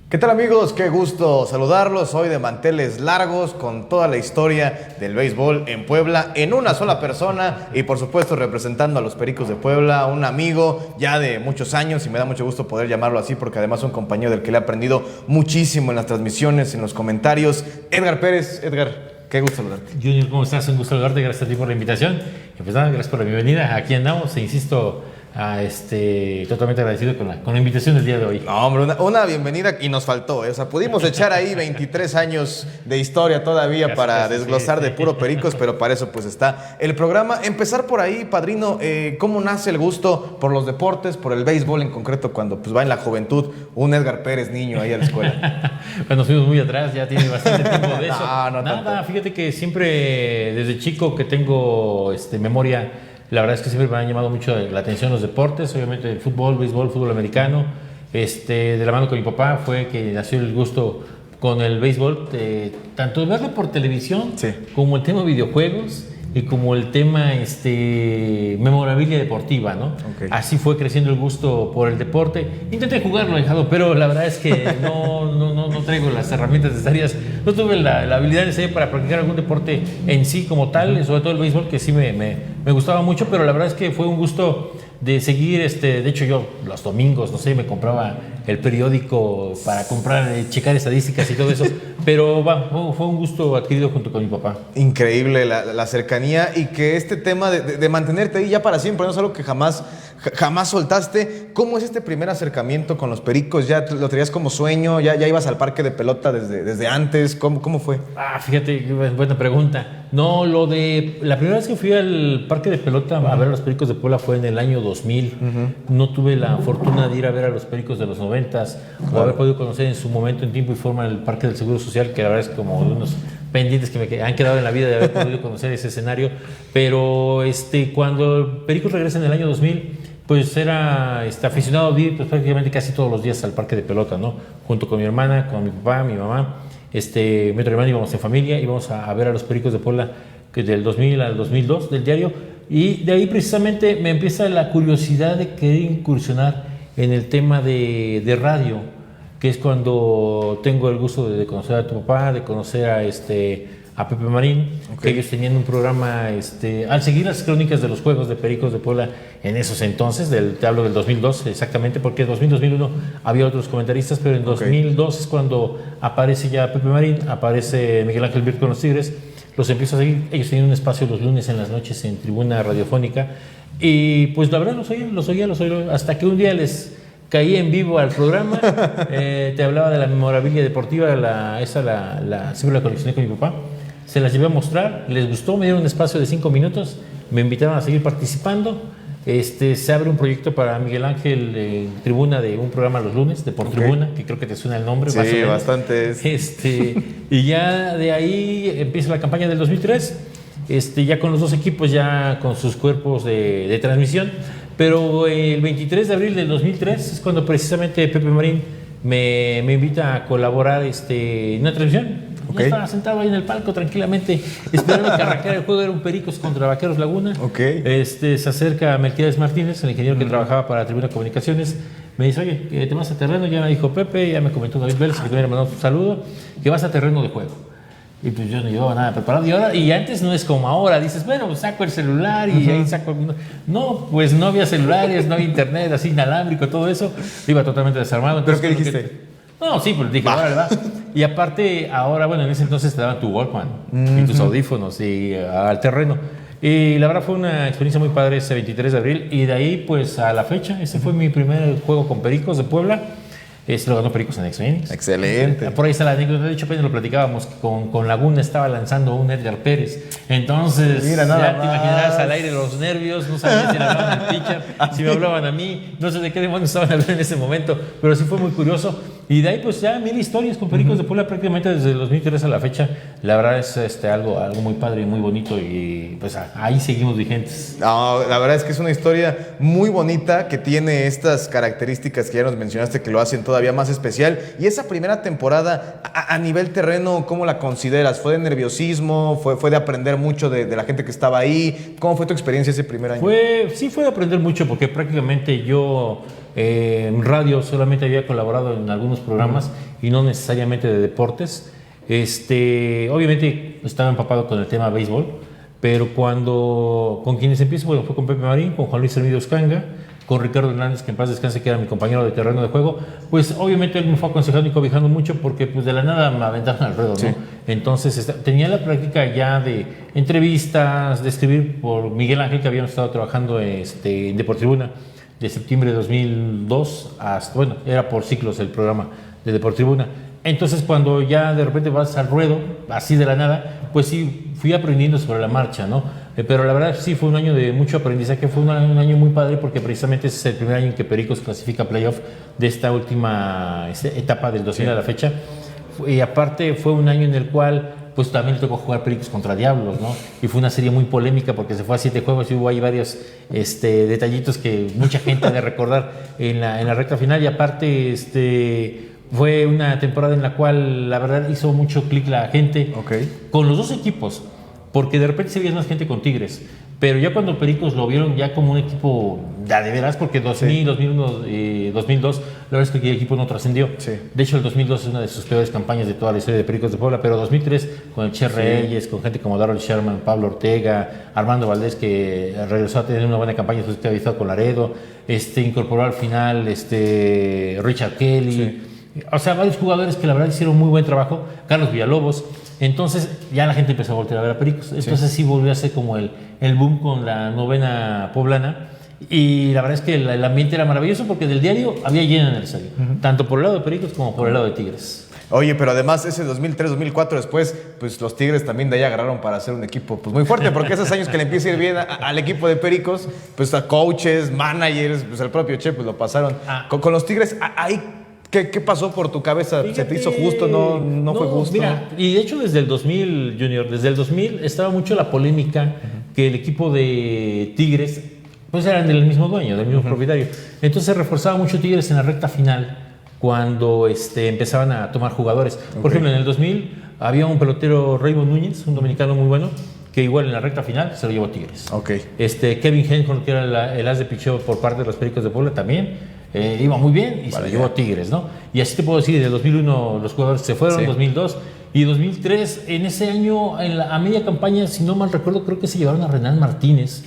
¿Qué tal, amigos? Qué gusto saludarlos. Hoy de manteles largos con toda la historia del béisbol en Puebla en una sola persona y por supuesto representando a los Pericos de Puebla, un amigo ya de muchos años y me da mucho gusto poder llamarlo así porque además es un compañero del que le he aprendido muchísimo en las transmisiones, en los comentarios. Edgar Pérez. Edgar, qué gusto saludarte. Junior, ¿cómo estás? Un gusto saludarte, gracias a ti por la invitación. Y pues nada, gracias por la bienvenida. Aquí andamos, e insisto, totalmente agradecido con la invitación del día de hoy. No, hombre, una bienvenida y nos faltó, ¿eh? O sea, pudimos echar ahí 23 años de historia todavía para desglosar de puro Pericos, pero para eso pues está el programa. Empezar por ahí, padrino, ¿cómo nace el gusto por los deportes, por el béisbol en concreto, cuando pues va en la juventud un Edgar Pérez niño ahí a la escuela? Pues nos fuimos muy atrás, ya tiene bastante tiempo de eso. No Nada, tanto. fíjate que siempre, desde chico que tengo memoria, la verdad es que siempre me han llamado mucho la atención los deportes, obviamente el fútbol, béisbol, fútbol americano. De la mano con mi papá fue que nació el gusto con el béisbol, tanto de verlo por televisión, Sí, como el tema de videojuegos y como el tema memorabilia deportiva, ¿no? Okay. Así fue creciendo el gusto por el deporte. Intenté jugarlo, dejado, pero la verdad es que no traigo las herramientas necesarias. No tuve la habilidad necesaria para practicar algún deporte en sí como tal, sobre todo el béisbol, que sí me gustaba mucho, pero la verdad es que fue un gusto de seguir, de hecho yo los domingos, no sé, me compraba el periódico para comprar, checar estadísticas y todo eso, pero fue un gusto adquirido junto con mi papá. increíble la cercanía y que este tema de mantenerte ahí ya para siempre, no es algo que jamás soltaste. ¿Cómo es este primer acercamiento con los Pericos? ¿Ya lo tenías como sueño? ¿Ya ibas al parque de pelota desde antes? ¿Cómo fue? Fíjate, buena pregunta. No, la primera vez que fui al parque de pelota a ver a los Pericos de Puebla fue en el año 2000. No tuve la fortuna de ir a ver a los Pericos de los 90s o haber podido conocer en su momento, en tiempo y forma, el Parque del Seguro Social, que la verdad es como de unos pendientes que me han quedado en la vida de haber podido conocer ese escenario. Pero cuando Pericos regresa en el año 2000, pues era aficionado a ir pues, prácticamente casi todos los días al parque de pelota, ¿no? Junto con mi hermana, con mi papá, mi mamá, mi otro hermano, íbamos en familia, íbamos a ver a los Pericos de Puebla, que del 2000 al 2002, del diario, y de ahí precisamente me empieza la curiosidad de querer incursionar en el tema de radio, que es cuando tengo el gusto de conocer a tu papá, de conocer a Pepe Marín, que ellos tenían un programa, al seguir las crónicas de los juegos de Pericos de Puebla en esos entonces, te hablo del 2002 exactamente, porque en 2000-2001 había otros comentaristas, pero en 2002 es cuando aparece ya Pepe Marín, aparece Miguel Ángel Virt con los Tigres, los empiezo a seguir. Ellos tenían un espacio los lunes en las noches en Tribuna Radiofónica, y pues la verdad los oía, hasta que un día les caí en vivo al programa. Te hablaba de la memorabilia deportiva, siempre la coleccioné con mi papá. Se las llevé a mostrar, les gustó, me dieron un espacio de 5 minutos, me invitaron a seguir participando. Se abre un proyecto para Miguel Ángel Tribuna, de un programa los lunes, de Por Tribuna, que creo que te suena el nombre. Sí, más o menos. bastante. Y ya de ahí empieza la campaña del 2003, ya con los dos equipos, ya con sus cuerpos de transmisión. Pero el 23 de abril del 2003 es cuando precisamente Pepe Marín me invita a colaborar en una transmisión. Yo estaba sentado ahí en el palco tranquilamente, esperando que arrancara el juego. Era un Pericos contra Vaqueros Laguna. Se acerca Melquiades Martínez, el ingeniero que trabajaba para Tribuna Comunicaciones. Me dice, oye, ¿te vas a terreno? Ya me dijo Pepe, ya me comentó David Vélez, que también le mandó un saludo, que vas a terreno de juego. Y pues yo no llevaba nada preparado. Y antes no es como ahora, dices, bueno, pues saco el celular y ahí saco. No, pues no había celulares, no había internet, así inalámbrico, todo eso. Iba totalmente desarmado. ¿Pero qué dijiste? No, sí, pues dije, ¿verdad? Y aparte, ahora, bueno, en ese entonces te daban tu Walkman y tus audífonos y al terreno. Y la verdad fue una experiencia muy padre ese 23 de abril. Y de ahí, pues a la fecha, ese fue mi primer juego con Pericos de Puebla. Lo ganó Pericos en X-Menix. Excelente. Por ahí está la anécdota. De hecho, apenas lo platicábamos. Con Laguna estaba lanzando un Edgar Pérez. Entonces, mira, ya te imaginarás al aire los nervios. No sabía si le hablaban al pitcher, si me hablaban a mí. No sé de qué demonios estaban hablando en ese momento. Pero sí fue muy curioso. Y de ahí, pues ya 1000 historias con Pericos de Puebla prácticamente desde el 2003 a la fecha. La verdad es algo muy padre y muy bonito. Y pues ahí seguimos vigentes. No, la verdad es que es una historia muy bonita que tiene estas características que ya nos mencionaste que lo hacen todavía más especial. Y esa primera temporada a nivel terreno, ¿cómo la consideras? ¿Fue de nerviosismo? ¿Fue de aprender mucho de la gente que estaba ahí? ¿Cómo fue tu experiencia ese primer año? Sí fue de aprender mucho porque prácticamente yo En radio solamente había colaborado en algunos programas y no necesariamente de deportes. Obviamente estaba empapado con el tema béisbol, pero con quienes empiezo, bueno, fue con Pepe Marín, con Juan Luis Hermídez Uscanga, con Ricardo Hernández, que en paz descanse, que era mi compañero de terreno de juego. Pues obviamente él me fue aconsejando y cobijando mucho porque pues de la nada me aventaron al ruedo, ¿no? Entonces tenía la práctica ya de entrevistas, de escribir por Miguel Ángel, que habíamos estado trabajando en Deportribuna de septiembre de 2002 hasta, bueno, era por ciclos el programa de Deportribuna. Entonces cuando ya de repente vas al ruedo, así de la nada, pues sí, fui aprendiendo sobre la marcha, ¿no? Pero la verdad sí fue un año de mucho aprendizaje, fue un año muy padre porque precisamente ese es el primer año en que Pericos clasifica a playoff de esta última etapa del 2000 a la fecha. Y aparte fue un año en el cual pues también le tocó jugar Pericos contra Diablos, ¿no? Y fue una serie muy polémica porque se fue a 7 juegos y hubo ahí varios detallitos que mucha gente ha de recordar en la recta final. Y aparte fue una temporada en la cual la verdad hizo mucho clic la gente con los dos equipos, porque de repente se veía más gente con Tigres, pero ya cuando Pericos lo vieron ya como un equipo ya de veras, porque 2000, 2001, 2002, la verdad es que el equipo no trascendió. De hecho el 2002 es una de sus peores campañas de toda la historia de Pericos de Puebla, pero 2003 con el Che Reyes, con gente como Darrell Sherman, Pablo Ortega, Armando Valdés, que regresó a tener una buena campaña después que había estado con Laredo, incorporó al final Richard Kelly. O sea, varios jugadores que la verdad hicieron muy buen trabajo, Carlos Villalobos. Entonces ya la gente empezó a voltear a ver a Pericos. Entonces sí volvió a ser como el boom con la novena poblana. Y la verdad es que el ambiente era maravilloso porque del diario había lleno en el estadio, tanto por el lado de Pericos como por el lado de Tigres. Oye, pero además ese 2003-2004 después, pues los Tigres también de ahí agarraron para hacer un equipo pues muy fuerte, porque esos años que le empieza a ir bien al equipo de Pericos, pues a coaches, managers, pues al propio Che, pues lo pasaron. Con los Tigres, ahí... ¿Qué pasó por tu cabeza? Fíjate, ¿se te hizo justo? ¿No fue justo? Mira, y de hecho desde el 2000, Junior, desde el 2000 estaba mucho la polémica que el equipo de Tigres, pues eran del mismo dueño, del mismo propietario. Entonces se reforzaba mucho Tigres en la recta final cuando empezaban a tomar jugadores. Por ejemplo, en el 2000 había un pelotero, Raymond Núñez, un dominicano muy bueno, que igual en la recta final se lo llevó Tigres. Kevin Henson, que era el as de picheo por parte de los Pericos de Puebla, también iba muy bien y se lo llevó Tigres, ¿no? Y así te puedo decir, desde el 2001 los jugadores se fueron, 2002 y 2003, en ese año, a media campaña, si no mal recuerdo, creo que se llevaron a Renan Martínez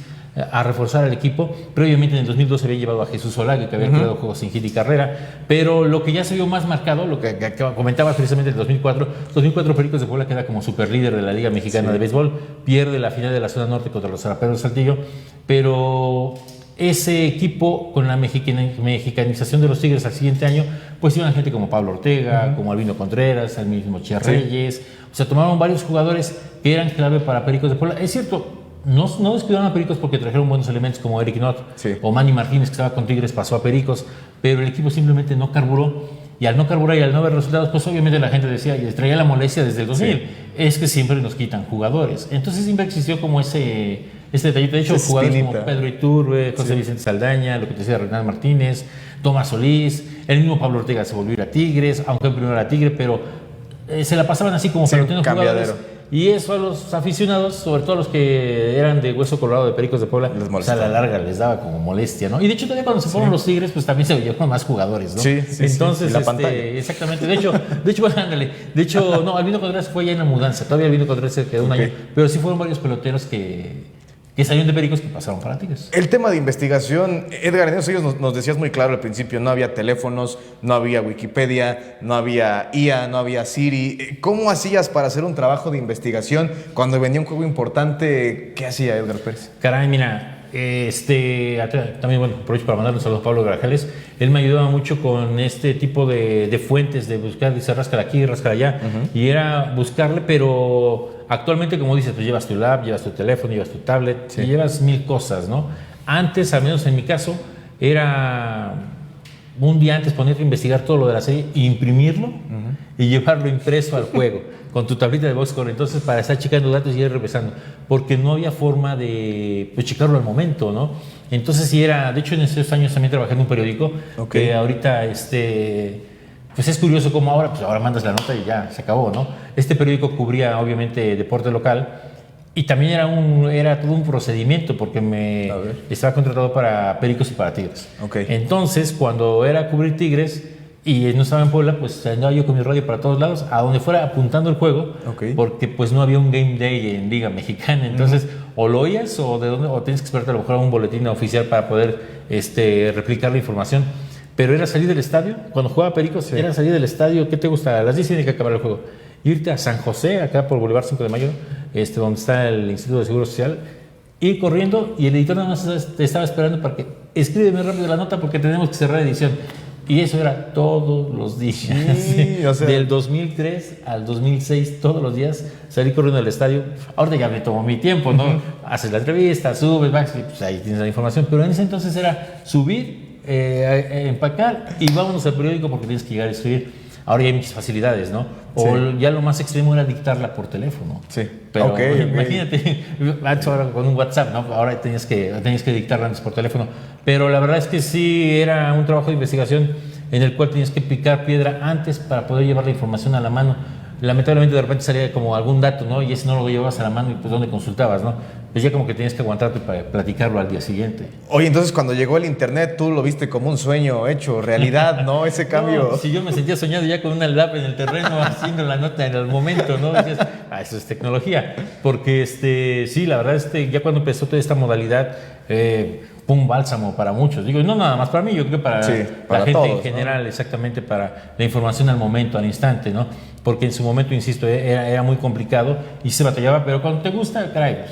a reforzar al equipo. Previamente en el 2002 se había llevado a Jesús Olague, que había creado juegos sin hit y carrera, pero lo que ya se vio más marcado, lo que comentabas precisamente en el 2004 Pericos de Puebla queda como superlíder de la Liga Mexicana de Béisbol, pierde la final de la zona norte contra los Zaraperos de Saltillo, pero ese equipo, con la mexicanización de los Tigres al siguiente año, pues iban gente como Pablo Ortega, como Albino Contreras, el mismo Che Reyes. O sea, tomaron varios jugadores que eran clave para Pericos de Puebla. Es cierto, no descuidaron a Pericos porque trajeron buenos elementos como Eric Nott o Manny Martínez, que estaba con Tigres, pasó a Pericos, pero el equipo simplemente no carburó. Y al no carburar y al no ver resultados, pues obviamente la gente decía, y les traía la molestia desde el 2000, es que siempre nos quitan jugadores. Entonces siempre existió como ese detallito. De hecho, jugadores como Pedro Iturbe, José Vicente Saldaña, lo que te decía Renan Martínez, Tomás Solís, el mismo Pablo Ortega se volvió a ir a Tigres, aunque primero era Tigre, pero se la pasaban así como peloteando jugadores. Y eso a los aficionados, sobre todo a los que eran de Hueso Colorado de Pericos de Puebla, pues a la larga les daba como molestia, ¿no? Y de hecho todavía cuando se fueron los Tigres, pues también se llevaron más jugadores, ¿no? Entonces, la pantalla. Exactamente. De hecho, ándale. De hecho, no, Albino Contreras fue ya en la mudanza. Todavía Albino Contreras se quedó un año. Pero sí fueron varios peloteros que salieron de Pericos que pasaron para Tigres. El tema de investigación, Edgar, en esos años nos decías muy claro al principio, no había teléfonos, no había Wikipedia, no había IA, no había Siri. ¿Cómo hacías para hacer un trabajo de investigación cuando venía un juego importante? ¿Qué hacía Edgar Pérez? Caray, mira, también, bueno, aprovecho para mandarle un saludo a Pablo Grajales. Él me ayudaba mucho con este tipo de fuentes, de buscar, dice, ráscala aquí, ráscala allá, y era buscarle, pero actualmente, como dices, pues llevas tu lab, llevas tu teléfono, llevas tu tablet, y llevas mil cosas, ¿no? Antes, al menos en mi caso, era un día antes ponerte a investigar todo lo de la serie, imprimirlo y llevarlo impreso al juego con tu tablita de boxscore. Entonces, para estar checando datos y ir repasando, porque no había forma de checarlo al momento, ¿no? Entonces, sí era, de hecho, en esos años también trabajé en un periódico que ahorita, pues es curioso cómo ahora mandas la nota y ya se acabó, ¿no? Este periódico cubría, obviamente, deporte local. Y también era todo un procedimiento porque estaba contratado para Pericos y para Tigres. Okay. Entonces, cuando era cubrir Tigres y no estaba en Puebla, pues andaba yo con mi radio para todos lados, a donde fuera apuntando el juego, porque pues no había un game day en Liga Mexicana. Entonces, o lo oías o tienes que esperarte a lo mejor a un boletín oficial para poder replicar la información. Pero era salir del estadio, cuando jugaba Pericos, era salir del estadio, ¿qué te gusta? A las 10 tiene que acabar el juego. Irte a San José, acá por Boulevard 5 de Mayo, donde está el Instituto de Seguro Social, ir corriendo y el editor nada más te estaba esperando para que escríbeme rápido la nota porque tenemos que cerrar edición. Y eso era todos los días. Sí, o sea, del 2003 al 2006, todos los días salí corriendo del estadio. Ahorita ya me tomó mi tiempo, ¿no? Haces la entrevista, subes, vas, y pues ahí tienes la información. Pero en ese entonces era subir, empacar y vámonos al periódico porque tienes que llegar a escribir. Ahora ya hay muchas facilidades, ¿no? O ya lo más extremo era dictarla por teléfono. Sí. Pero imagínate, antes ahora con un WhatsApp, ¿no? Ahora tenías que dictarla antes por teléfono. Pero la verdad es que sí era un trabajo de investigación en el cual tenías que picar piedra antes para poder llevar la información a la mano. Lamentablemente de repente salía como algún dato, ¿no? Y ese no lo llevabas a la mano y pues ¿dónde consultabas, no? Pues ya como que tenías que aguantarte para platicarlo al día siguiente. Oye, entonces cuando llegó el internet tú lo viste como un sueño hecho realidad, ¿no? Ese cambio. No, si yo me sentía soñado ya con una lap en el terreno haciendo la nota en el momento, ¿no? Decías, eso es tecnología. Porque sí, la verdad, ya cuando empezó toda esta modalidad, fue un bálsamo para muchos. Digo, no nada más para mí, yo creo que para la gente todos, en general, ¿no? Exactamente, para la información al momento, al instante, ¿no? Porque en su momento, insisto, era muy complicado y se batallaba, pero cuando te gusta, caray,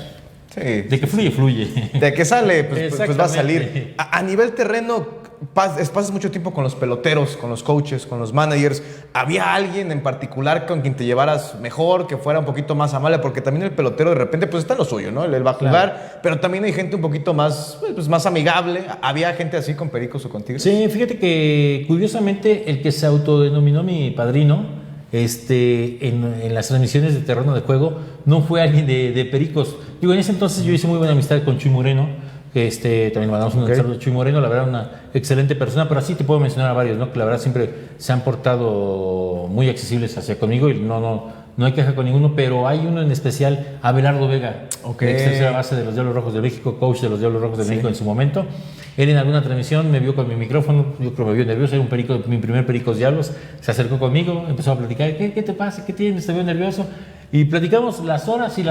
sí, de que fluye, fluye. De que sale, pues va a salir. A nivel terreno, pasas mucho tiempo con los peloteros, con los coaches, con los managers. ¿Había alguien en particular con quien te llevaras mejor, que fuera un poquito más amable? Porque también el pelotero de repente pues está en lo suyo, ¿no? Él va a jugar, pero también hay gente un poquito más, pues, más amigable. ¿Había gente así con Pericos o con Tigres? Sí, fíjate que curiosamente el que se autodenominó mi padrino en las transmisiones de terreno de juego no fue alguien de Pericos. Digo, en ese entonces yo hice muy buena amistad con Chuy Moreno, que también mandamos un saludo a Chuy Moreno, la verdad una excelente persona, pero así te puedo mencionar a varios, ¿no? Que la verdad siempre se han portado muy accesibles hacia conmigo y no hay queja con ninguno, pero hay uno en especial, Abelardo Vega, ex tercera base de los Diablos Rojos de México, coach de los Diablos Rojos de México en su momento. Él en alguna transmisión me vio con mi micrófono, yo creo que me vio nervioso, era mi primer Pericos Diablos, se acercó conmigo, empezó a platicar, ¿qué te pasa? ¿Qué tienes? ¿Te veo nervioso? Y platicamos las horas y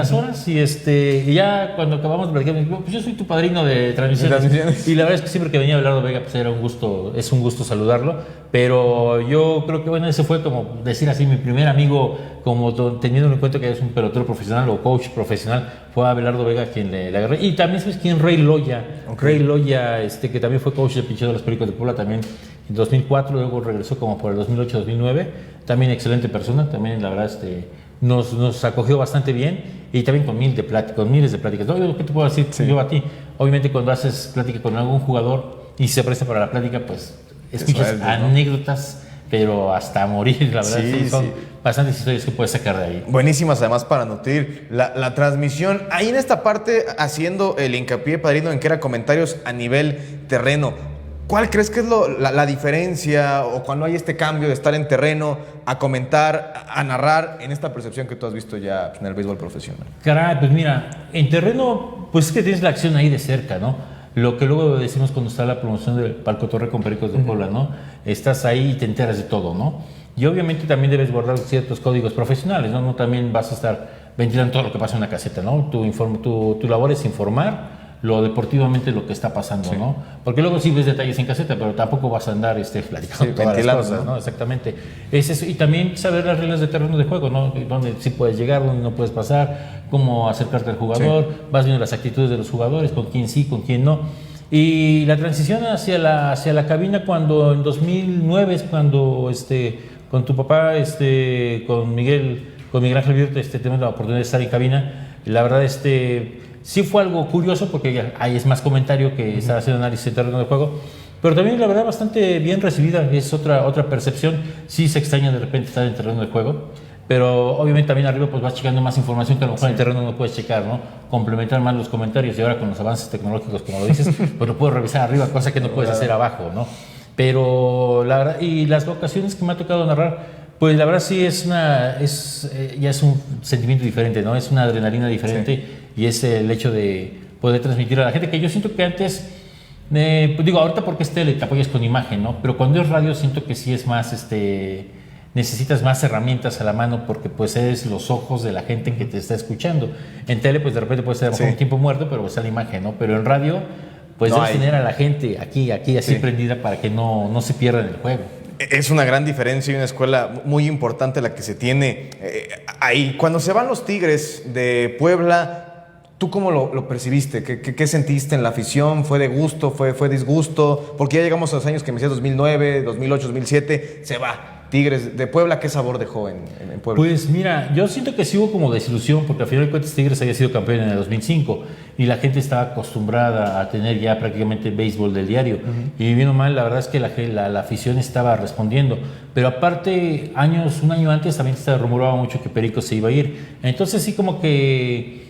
y ya cuando acabamos de platicar me dijo, pues yo soy tu padrino de transmisiones. Y la verdad es que siempre que venía Abelardo Vega pues es un gusto saludarlo, pero yo creo que bueno, ese fue como decir así mi primer amigo, como teniendo en cuenta que es un pelotero profesional o coach profesional, fue Abelardo Vega quien le agarré. Y también sabes quién, Rey Loya, Rey Loya, que también fue coach de picheo de los Pericos de Puebla también en 2004, luego regresó como por el 2008-2009, también excelente persona, también la verdad nos acogió bastante bien y también con miles de pláticas. ¿No? ¿Qué te puedo decir yo a ti? Obviamente cuando haces plática con algún jugador y se presta para la plática, pues escuchas anécdotas, pero hasta morir, la verdad. Son bastantes historias que puedes sacar de ahí. Buenísimas además para nutrir la transmisión. Ahí en esta parte, haciendo el hincapié, padrino, en que era comentarios a nivel terreno. ¿Cuál crees que es la diferencia o cuando hay este cambio de estar en terreno a comentar, a narrar en esta percepción que tú has visto ya en el béisbol profesional? Caray, pues mira, en terreno, pues es que tienes la acción ahí de cerca, ¿no? Lo que luego decimos cuando está la promoción del Palco Torre con Pericos de Puebla, ¿no? Estás ahí y te enteras de todo, ¿no? Y obviamente también debes guardar ciertos códigos profesionales, ¿no? No también vas a estar ventilando todo lo que pasa en una caseta, ¿no? Tu labor es informar lo deportivamente lo que está pasando, ¿no? Porque luego sí ves detalles en caseta, pero tampoco vas a andar platicando todas las cosas, ¿no? Exactamente. Es eso. Y también saber las reglas de terreno de juego, ¿no? Dónde sí puedes llegar, dónde no puedes pasar, cómo acercarte al jugador, vas viendo las actitudes de los jugadores, con quién sí, con quién no. Y la transición hacia la cabina cuando en 2009 es cuando con tu papá, con Miguel Ángel Virte, tenemos la oportunidad de estar en cabina. La verdad, sí fue algo curioso porque ahí es más comentario que estar haciendo análisis de terreno de juego, pero también la verdad bastante bien recibida, es otra percepción. Sí se extraña de repente estar en terreno de juego, pero obviamente también arriba pues vas checando más información que a lo mejor en terreno no puedes checar, ¿no? Complementar más los comentarios y ahora con los avances tecnológicos, como lo dices, pues lo puedes revisar arriba, cosa que no puedes hacer abajo, ¿no? Pero la verdad, y las ocasiones que me ha tocado narrar, pues la verdad sí ya es un sentimiento diferente, ¿no? Es una adrenalina diferente y es el hecho de poder transmitir a la gente, que yo siento que antes, pues digo, ahorita porque es tele, te apoyas con imagen, ¿no? Pero cuando es radio siento que sí es más, necesitas más herramientas a la mano porque pues eres los ojos de la gente que te está escuchando. En tele pues de repente puede ser un tiempo muerto, pero está la imagen, ¿no? Pero en radio pues debes tener a la gente aquí, así prendida para que no se pierda en el juego. Es una gran diferencia y una escuela muy importante la que se tiene ahí. Cuando se van los Tigres de Puebla, ¿tú cómo lo percibiste? ¿Qué sentiste en la afición? ¿Fue de gusto? ¿Fue disgusto? Porque ya llegamos a los años que me decías 2009, 2008, 2007, se va. Tigres de Puebla, ¿qué sabor dejó en Puebla? Pues mira, yo siento que sí hubo como desilusión, porque al final de cuentas Tigres había sido campeón en el 2005 y la gente estaba acostumbrada a tener ya prácticamente béisbol del diario. Y bien o mal, la verdad es que la afición estaba respondiendo. Pero aparte, un año antes también se rumoraba mucho que Pericos se iba a ir. Entonces sí como que...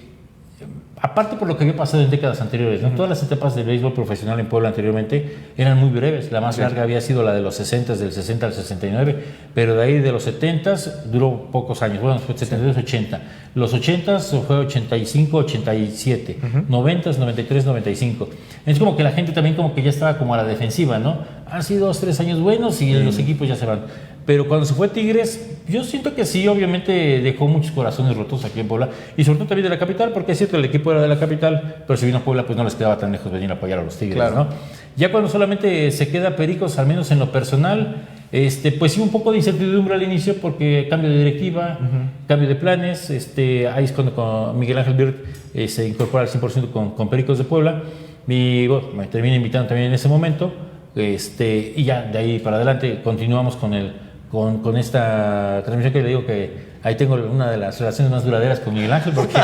Aparte por lo que había pasado en décadas anteriores, ¿no? Todas las etapas del béisbol profesional en Puebla anteriormente eran muy breves. La más larga había sido la de los 60, del 60 al 69, pero de ahí de los 70 duró pocos años. Bueno, fue 72, 80. Los 80 fue 85, 87. 90, 93, 95. Es como que la gente también como que ya estaba como a la defensiva, ¿no? Han sido 2, 3 años buenos y los equipos ya se van. Pero cuando se fue Tigres, yo siento que sí, obviamente dejó muchos corazones rotos aquí en Puebla y sobre todo también de la capital, porque es cierto, el equipo era de la capital, pero si vino a Puebla, pues no les quedaba tan lejos venir a apoyar a los Tigres, claro, ¿no? Ya cuando solamente se queda Pericos, al menos en lo personal, pues sí, un poco de incertidumbre al inicio, porque cambio de directiva, cambio de planes, ahí es cuando con Miguel Ángel Bird se incorpora al 100% con Pericos de Puebla, y bueno, me termina invitando también en ese momento, y ya de ahí para adelante continuamos con esta transmisión que le digo que ahí tengo una de las relaciones más duraderas con Miguel Ángel, porque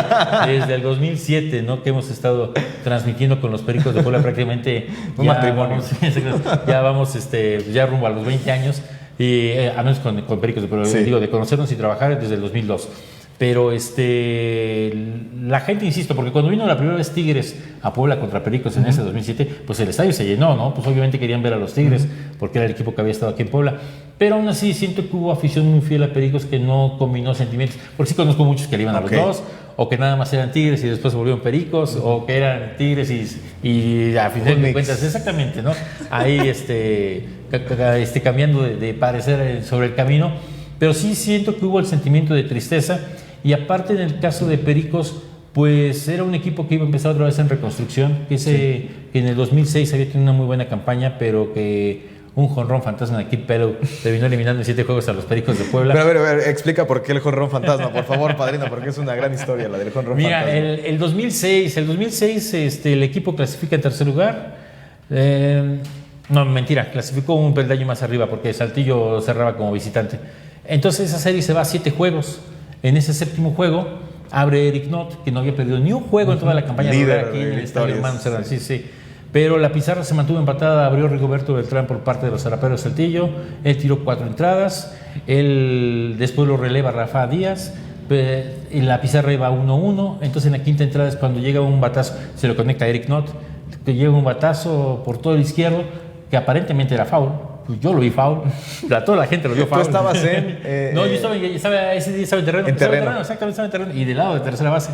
desde el 2007, ¿no? Que hemos estado transmitiendo con los Pericos de Puebla prácticamente un matrimonio. Ya rumbo a los 20 años, y a menos con Pericos de Puebla, digo, de conocernos y trabajar desde el 2002. Pero la gente, insisto, porque cuando vino la primera vez Tigres a Puebla contra Pericos en ese 2007, pues el estadio se llenó, ¿no? Pues obviamente querían ver a los Tigres, porque era el equipo que había estado aquí en Puebla. Pero aún así siento que hubo afición muy fiel a Pericos que no combinó sentimientos. Porque sí conozco muchos que le iban a los dos, o que nada más eran Tigres y después se volvieron Pericos, o que eran Tigres y a final de cuentas, exactamente, ¿no? Ahí cambiando de parecer sobre el camino. Pero sí siento que hubo el sentimiento de tristeza. Y aparte, en el caso de Pericos, pues era un equipo que iba a empezar otra vez en reconstrucción, que en el 2006 había tenido una muy buena campaña, pero que un jonrón fantasma de Kid Pellow terminó eliminando en 7 juegos a los Pericos de Puebla. Pero a ver, explica por qué el jonrón fantasma, por favor, padrino, porque es una gran historia la del jonrón fantasma. Mira, el 2006 el equipo clasifica en tercer lugar. No, mentira, clasificó un peldaño más arriba porque Saltillo cerraba como visitante. Entonces esa serie se va a 7 juegos. En ese séptimo juego abre Eric Nott, que no había perdido ni un juego en toda la campaña regular aquí en el estadio Hermano Serrano. Sí. Pero la pizarra se mantuvo empatada, abrió Rigoberto Beltrán por parte de los Zaraperos Saltillo, él tiró 4 entradas, después lo releva Rafa Díaz, y la pizarra iba 1-1, entonces en la quinta entrada es cuando llega un batazo, se lo conecta a Eric Nott, que llega un batazo por todo el izquierdo, que aparentemente era foul. Yo lo vi foul, toda la gente lo vio foul. ¿Tú estabas en...? No, yo ese día estaba en terreno. Exactamente, estaba en terreno. Y del lado de tercera base.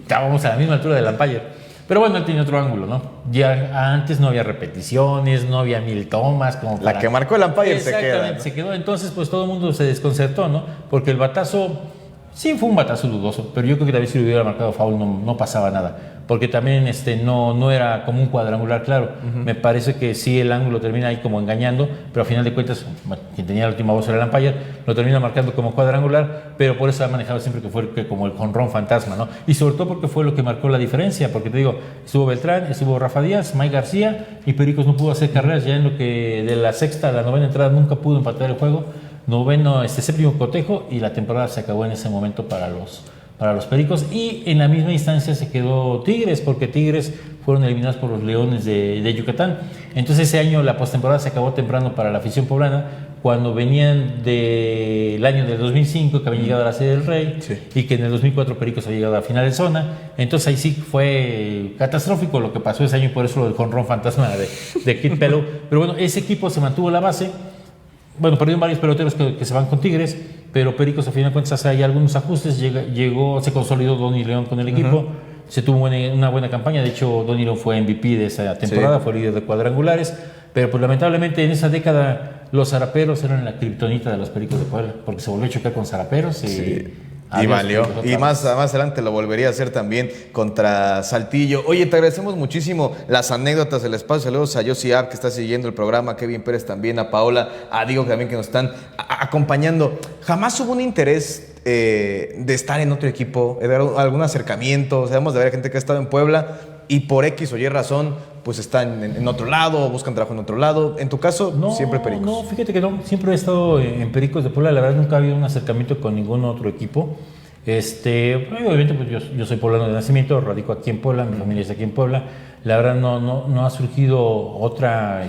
Estábamos a la misma altura del umpire. Pero bueno, él tenía otro ángulo, ¿no? Ya antes no había repeticiones, no había 1000 tomas. La que marcó el umpire se queda. Exactamente, se quedó. Entonces, pues todo el mundo se desconcertó, ¿no? Porque el batazo... Sí, fue un batazo dudoso, pero yo creo que tal vez si lo hubiera marcado foul no pasaba nada, porque también no era como un cuadrangular claro. Me parece que sí el ángulo termina ahí como engañando, pero a final de cuentas, quien tenía la última voz era el umpire, lo termina marcando como cuadrangular, pero por eso ha manejado siempre que fue como el jonrón fantasma, ¿no? Y sobre todo porque fue lo que marcó la diferencia, porque te digo, estuvo Beltrán, estuvo Rafa Díaz, Mike García, y Pericos no pudo hacer carreras, ya en lo que de la sexta a la novena entrada nunca pudo empatar el juego. Séptimo cotejo, y la temporada se acabó en ese momento para los Pericos, y en la misma instancia se quedó Tigres, porque Tigres fueron eliminados por los Leones de Yucatán. Entonces ese año la postemporada se acabó temprano para la afición poblana, cuando venían del año del 2005 que habían llegado a la Serie del Rey, y que en el 2004 Pericos había llegado a final de zona. Entonces ahí sí fue catastrófico lo que pasó ese año, y por eso lo del jonrón fantasma de Kid Pellow. Pero bueno, ese equipo se mantuvo la base. Bueno, perdieron varios peloteros que se van con Tigres, pero Pericos a final de cuentas hace ahí algunos ajustes, se consolidó Donny León con el equipo, se tuvo una buena campaña. De hecho, Donilon fue MVP de esa temporada, fue líder de cuadrangulares. Pero pues lamentablemente en esa década los zaraperos eran la kriptonita de los Pericos de Puebla, porque se volvió a chocar con zaraperos y valió. Y más adelante lo volvería a hacer también contra Saltillo. Oye, te agradecemos muchísimo las anécdotas del espacio. Saludos a Josie App, que está siguiendo el programa, a Kevin Pérez también, a Paola, a Diego también, que nos están acompañando. Jamás hubo un interés de estar en otro equipo, de algún acercamiento. Sabemos de haber gente que ha estado en Puebla y por X o Y razón pues están en otro lado, buscan trabajo en otro lado. En tu caso, siempre Pericos. No, fíjate que no, siempre he estado en Pericos de Puebla. La verdad nunca ha habido un acercamiento con ningún otro equipo. Obviamente pues yo soy poblano de nacimiento, radico aquí en Puebla, mi familia está aquí en Puebla. La verdad no ha surgido otra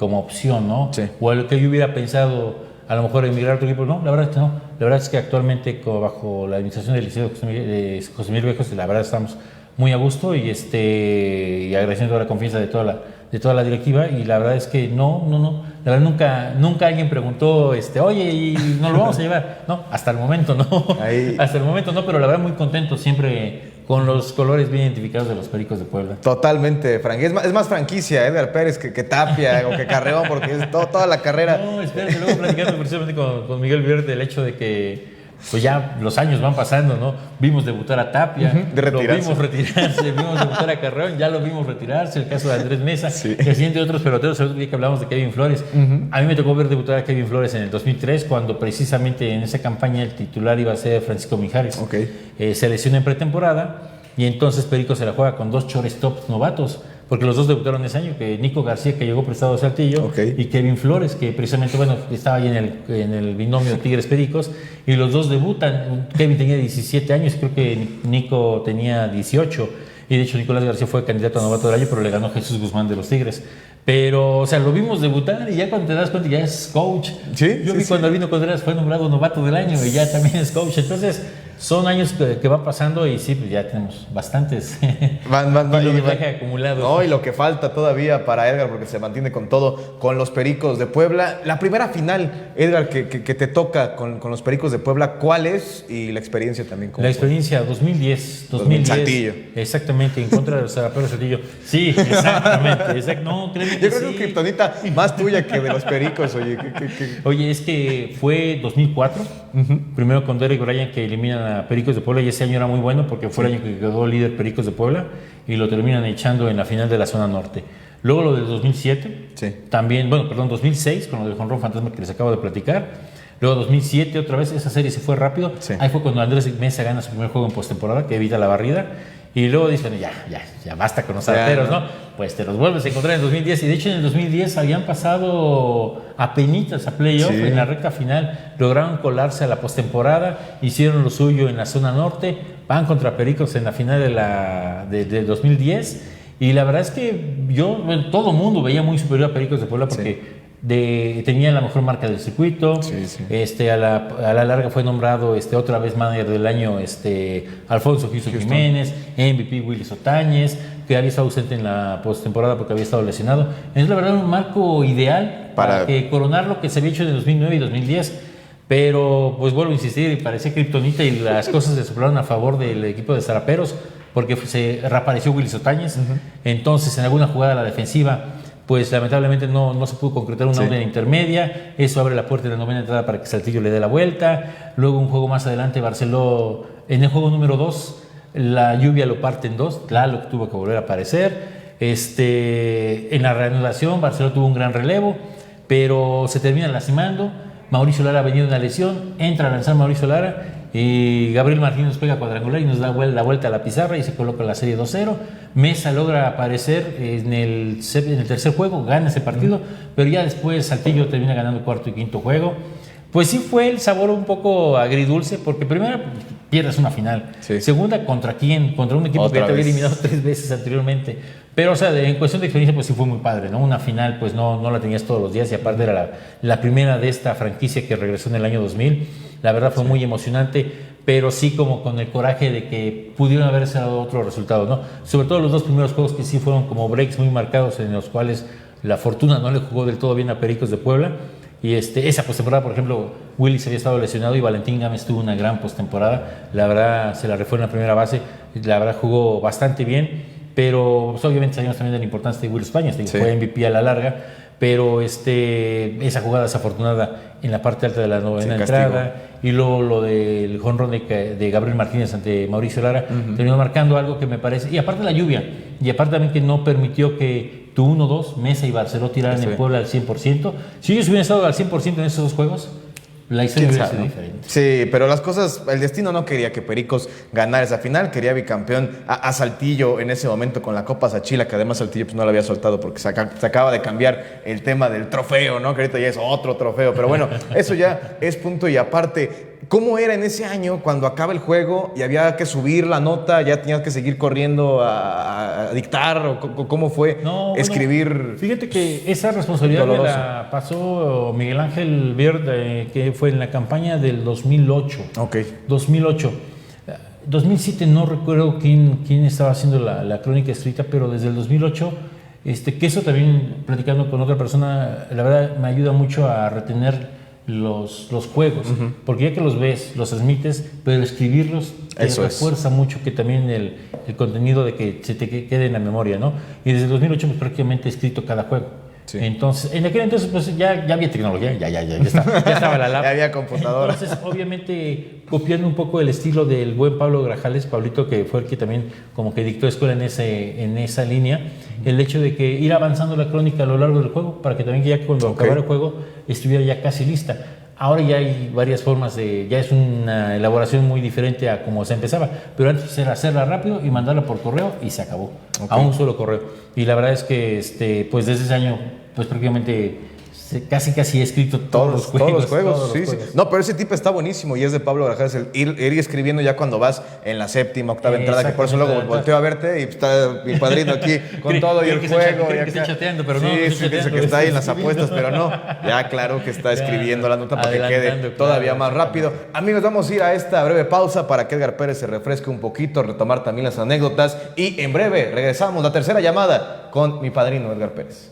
como opción, ¿no? Sí. O a lo que yo hubiera pensado, a lo mejor emigrar a otro equipo. No, la verdad es que no. La verdad es que actualmente bajo la administración del liceo de José Miguel Vejos, la verdad estamos muy a gusto y agradeciendo la confianza de toda la directiva, y la verdad es que no, la verdad nunca alguien preguntó, oye, ¿y nos lo vamos a llevar? No, hasta el momento no. Hasta el momento no, pero la verdad muy contento siempre con los colores bien identificados de los Pericos de Puebla. Totalmente, es más franquicia Edgar Pérez que Tapia o que Carreón, porque es toda la carrera. No, espérate, luego platicando precisamente con Miguel Verde el hecho de que pues ya los años van pasando, ¿no? Vimos debutar a Tapia, lo vimos retirarse, vimos debutar a Carreón, ya lo vimos retirarse, el caso de Andrés Mesa, el siguiente de otros peloteros, el otro día que hablamos de Kevin Flores. A mí me tocó ver debutar a Kevin Flores en el 2003, cuando precisamente en esa campaña el titular iba a ser Francisco Mijares. Se lesiona en pretemporada y entonces Perico se la juega con 2 shortstops novatos, porque los dos debutaron ese año, que Nico García, que llegó prestado a Saltillo, y Kevin Flores, que precisamente, estaba ahí en el binomio Tigres-Pericos, y los dos debutan. Kevin tenía 17 años, creo que Nico tenía 18, y de hecho Nicolás García fue candidato a novato del año, pero le ganó Jesús Guzmán de los Tigres. Pero, o sea, lo vimos debutar y ya cuando te das cuenta ya es coach. Yo vi cuando Albino Contreras fue nombrado novato del año y ya también es coach. Entonces, son años que van pasando y sí, pues ya tenemos bastantes kilometraje acumulado. No, y lo que falta todavía para Edgar, porque se mantiene con todo, con los Pericos de Puebla. La primera final, Edgar, que te toca con los Pericos de Puebla, ¿cuál es? Y la experiencia también. La experiencia, 2010. Saltillo. Exactamente, en contra de los zaraperos Saltillo. Sí, exactamente. No, créeme que yo creo que es kriptonita más tuya que de los Pericos, oye. Oye, es que fue 2004, primero con Derek Bryan, que eliminan a Pericos de Puebla, y ese año era muy bueno porque fue el año que quedó líder Pericos de Puebla y lo terminan echando en la final de la zona norte. Luego lo del 2007, también, 2006, con lo del jonrón fantasma que les acabo de platicar. Luego 2007 otra vez, esa serie se fue rápido. Ahí fue cuando Andrés Mesa gana su primer juego en postemporada, que evita la barrida. Y luego dicen, ya basta con los zaraperos, ¿no? Pues te los vuelves a encontrar en 2010. Y de hecho en el 2010 habían pasado apenitas a playoff en la recta final. Lograron colarse a la postemporada, hicieron lo suyo en la zona norte, van contra Pericos en la final de 2010. Y la verdad es que todo el mundo veía muy superior a Pericos de Puebla porque tenía la mejor marca del circuito. A la larga fue nombrado otra vez manager del año Alfonso Houston Jiménez, MVP Willy Otañez, que había estado ausente en la postemporada porque había estado lesionado. Es la verdad un marco ideal para coronar lo que se había hecho en el 2009 y 2010. Pero pues vuelvo a insistir, parecía kriptonita y las cosas se soplaron a favor del equipo de zaraperos porque se reapareció Willy Otañez. Entonces en alguna jugada a la defensiva pues lamentablemente no se pudo concretar una orden intermedia. Eso abre la puerta de la novena entrada para que Saltillo le dé la vuelta. Luego un juego más adelante, Barceló, en el juego número 2, la lluvia lo parte en 2, Tlaloc tuvo que volver a aparecer. En la reanudación, Barceló tuvo un gran relevo, pero se termina lastimando. Mauricio Lara venía de una lesión, entra a lanzar Mauricio Lara y Gabriel Martínez pega cuadrangular y nos da la vuelta a la pizarra y se coloca la serie 2-0. Mesa logra aparecer en el tercer juego, gana ese partido, pero ya después Saltillo termina ganando el cuarto y quinto juego. Pues sí fue el sabor un poco agridulce, porque primero pierdes una final, segunda ¿contra quién? Contra un equipo que ya te había eliminado 3 veces anteriormente. Pero, o sea, en cuestión de experiencia, pues sí fue muy padre, ¿no? Una final, pues no la tenías todos los días, y aparte era la primera de esta franquicia que regresó en el año 2000. La verdad fue muy emocionante, pero sí como con el coraje de que pudieron haberse dado otros resultados, ¿no? Sobre todo los 2 primeros juegos que sí fueron como breaks muy marcados, en los cuales la fortuna no le jugó del todo bien a Pericos de Puebla. Y esa postemporada, por ejemplo, Willy se había estado lesionado y Valentín Gámez tuvo una gran postemporada. La verdad, se la refue en la primera base. la verdad jugó bastante bien, pero pues, obviamente sabemos también de la importancia de Will España, fue MVP a la larga, pero esa jugada desafortunada en la parte alta de la novena entrada, y luego lo del jonrón de Gabriel Martínez ante Mauricio Lara, terminó marcando algo que me parece, y aparte la lluvia, y aparte también que no permitió que tu 1-2, Mesa y Barceló tiraran en Puebla al 100%. Si ellos hubieran estado al 100% en esos dos juegos, la historia hubiera sido diferente. Sí, pero las cosas, el destino no quería que Pericos ganara esa final, quería bicampeón a Saltillo en ese momento con la Copa Sachila, que además Saltillo pues no la había soltado porque se acaba de cambiar el tema del trofeo, ¿no? Que ahorita ya es otro trofeo, pero bueno, eso ya es punto y aparte. ¿Cómo era en ese año cuando acaba el juego y había que subir la nota, ya tenías que seguir corriendo a dictar? ¿O cómo fue escribir? Fíjate que esa responsabilidad me la pasó Miguel Ángel Bierd, que fue en la campaña del 2008. Ok. 2008. 2007 no recuerdo quién estaba haciendo la crónica escrita, pero desde el 2008, que eso también, platicando con otra persona, la verdad me ayuda mucho a retener los juegos, porque ya que los ves, los transmites, pero escribirlos te refuerza mucho que también el contenido de que se te quede en la memoria, ¿no? Y desde el 2008 pues prácticamente he escrito cada juego. Sí. Entonces, en aquel entonces pues ya había tecnología, ya estaba la lab. Ya había computadora. Entonces, obviamente, copiando un poco el estilo del buen Pablo Grajales, Pablito, que fue el que también como que dictó escuela en esa línea, el hecho de que ir avanzando la crónica a lo largo del juego, para que también ya cuando acabara el juego estuviera ya casi lista. Ahora ya hay varias formas ya es una elaboración muy diferente a como se empezaba, pero antes era hacerla rápido y mandarla por correo y se acabó, a un solo correo. Y la verdad es que pues desde ese año pues prácticamente casi he escrito todos los juegos. Sí. No, pero ese tipo está buenísimo y es de Pablo Grajales, el ir escribiendo ya cuando vas en la séptima, octava entrada, que por eso luego volteo a verte y está mi padrino aquí con todo y el juego. Que está chateando, pero no. Sí, piensa que está ahí en las apuestas, pero no. Ya claro que está escribiendo la nota para que quede todavía más rápido. Amigos, vamos a ir a esta breve pausa para que Edgar Pérez se refresque un poquito, retomar también las anécdotas y en breve regresamos, la tercera llamada con mi padrino Edgar Pérez.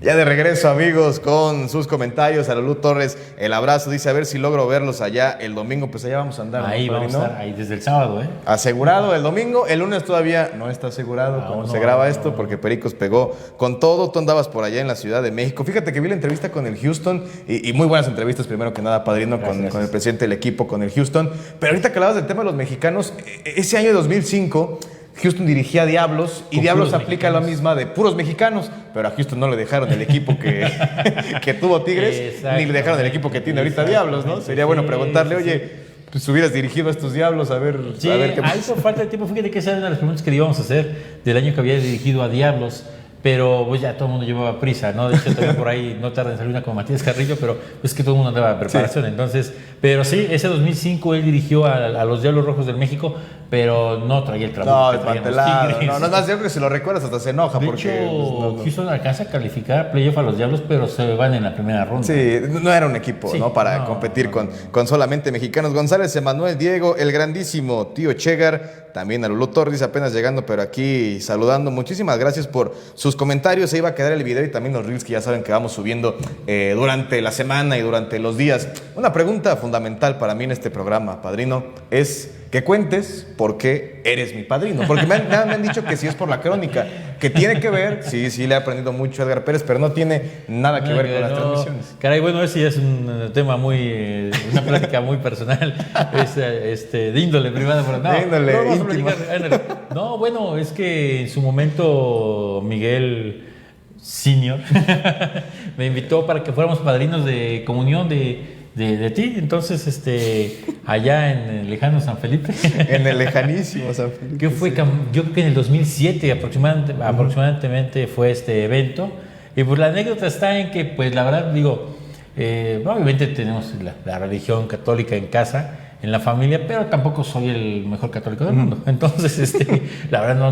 Ya de regreso, amigos, con sus comentarios. A Lulú Torres, el abrazo. Dice, a ver si logro verlos allá el domingo. Pues allá vamos a andar, ahí, ¿no, vamos a estar ahí desde el sábado, ¿eh? Asegurado el domingo. El lunes todavía no está asegurado cuando se graba esto, porque Pericos pegó con todo. Tú andabas por allá en la Ciudad de México. Fíjate que vi la entrevista con el Houston y muy buenas entrevistas, primero que nada, padrino, con el presidente del equipo, con el Houston. Pero ahorita que hablabas del tema de los mexicanos, ese año de 2005... Houston dirigía a Diablos y Diablos aplica la misma de puros mexicanos, pero a Houston no le dejaron el equipo que tuvo Tigres, ni le dejaron el equipo que tiene ahorita Diablos, ¿no? Sería bueno preguntarle, oye, pues hubieras dirigido a estos Diablos, a ver qué ahí por falta de tiempo, fíjate que esa era una de las preguntas que le íbamos a hacer del año que había dirigido a Diablos. Pero pues ya todo el mundo llevaba prisa, ¿no? De hecho, también por ahí no tarda en salir una como Matías Carrillo, pero es que todo el mundo andaba en preparación. Sí. Entonces, pero sí, ese 2005 él dirigió a los Diablos Rojos del México, pero no traía el trabajo. No, desmantelado. No, más, yo creo que si lo recuerdas hasta se enoja. De porque hecho, Houston alcanza a calificar a playoff a los Diablos, pero se van en la primera ronda. Sí, no era un equipo, ¿no? Para competir con solamente mexicanos. González, Emanuel, Diego, el grandísimo tío Chegar, también a Lulú Torres, apenas llegando, pero aquí saludando. Muchísimas gracias por sus comentarios. Se iba a quedar el video y también los reels que ya saben que vamos subiendo durante la semana y durante los días. Una pregunta fundamental para mí en este programa, padrino, es que cuentes por qué eres mi padrino. Porque me han dicho que sí es por la crónica, que tiene que ver, sí le he aprendido mucho a Edgar Pérez, pero no tiene nada que ver con las transmisiones. Caray, bueno, ese ya es un tema muy, una plática muy personal, de índole privada. De índole íntima. No, bueno, es que en su momento Miguel Senior me invitó para que fuéramos padrinos de comunión de ti, entonces allá en el lejano San Felipe. En el lejanísimo San Felipe. Que fue, yo creo que en el 2007 aproximadamente fue este evento. Y pues la anécdota está en que, pues la verdad, digo, obviamente tenemos la religión católica en casa, en la familia, pero tampoco soy el mejor católico del mundo. Entonces, la verdad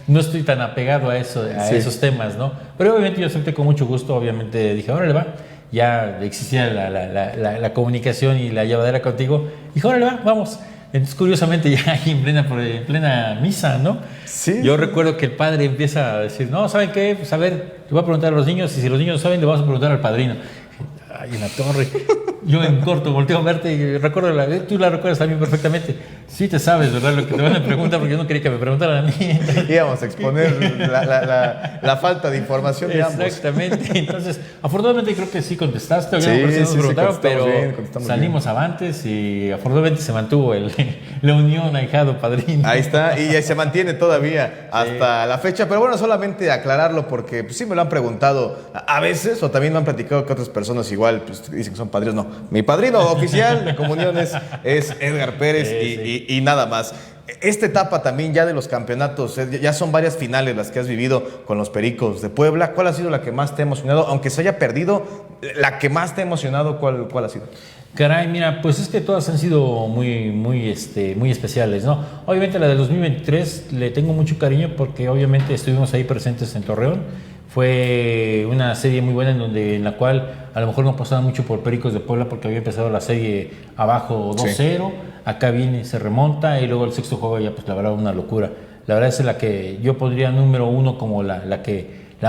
no estoy tan apegado a esos temas, ¿no? Pero obviamente yo acepté con mucho gusto, obviamente dije, órale va. Ya existía la comunicación y la llevadera contigo. Dijo, órale, vamos. Entonces, curiosamente, ya ahí en plena misa, ¿no? Sí. Yo recuerdo que el padre empieza a decir, no, ¿saben qué? Pues a ver, le voy a preguntar a los niños, y si los niños saben, le vamos a preguntar al padrino. Ay, en la torre. Yo en corto volteo a verte y recuerdo, tú la recuerdas también perfectamente. Sí te sabes, ¿verdad? Lo que te van a preguntar, porque yo no quería que me preguntaran a mí. Íbamos a exponer la falta de información de ambos. Exactamente. Entonces, afortunadamente creo que sí contestaste. Sí, pero salimos avantes y afortunadamente se mantuvo la unión ahijado padrino. Ahí está, y se mantiene todavía hasta la fecha. Pero bueno, solamente aclararlo porque pues, sí me lo han preguntado a veces, o también me han platicado que otras personas igual pues, dicen que son padrinos. No, mi padrino oficial de comunión es Edgar Pérez y nada más. Esta etapa también ya de los campeonatos, ya son varias finales las que has vivido con los Pericos de Puebla. ¿Cuál ha sido la que más te ha emocionado? Aunque se haya perdido, la que más te ha emocionado, ¿cuál ha sido? Caray, mira, pues es que todas han sido muy especiales, ¿no? Obviamente la del 2023 le tengo mucho cariño porque obviamente estuvimos ahí presentes en Torreón. Fue una serie muy buena en la cual a lo mejor no pasaba mucho por Pericos de Puebla porque había empezado la serie abajo 2-0, sí. Acá viene, se remonta y luego el sexto juego ya pues la verdad una locura. La verdad es la que yo pondría número uno como la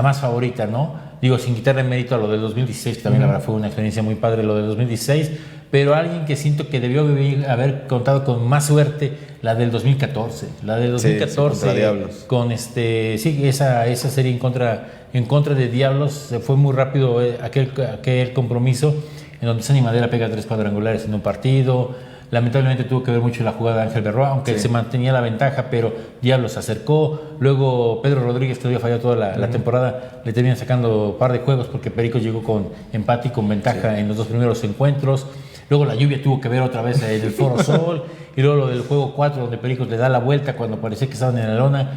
más favorita, ¿no? Digo, sin quitarle mérito a lo del 2016, que también la verdad fue una experiencia muy padre lo del 2016, pero alguien que siento que debió haber contado con más suerte, la del 2014. La del 2014 sí, con esa serie en contra de Diablos, se fue muy rápido aquel compromiso en donde Sandy Madera pega 3 cuadrangulares en un partido. Lamentablemente tuvo que ver mucho la jugada de Ángel Berroa, aunque se mantenía la ventaja, pero Diablos se acercó. Luego Pedro Rodríguez, que había fallado toda la temporada, le terminan sacando un par de juegos porque Pericos llegó con empate y con ventaja en los 2 primeros encuentros. Luego la lluvia tuvo que ver otra vez en el Foro Sol. Y luego lo del juego 4, donde Pericos le da la vuelta cuando parecía que estaban en la lona.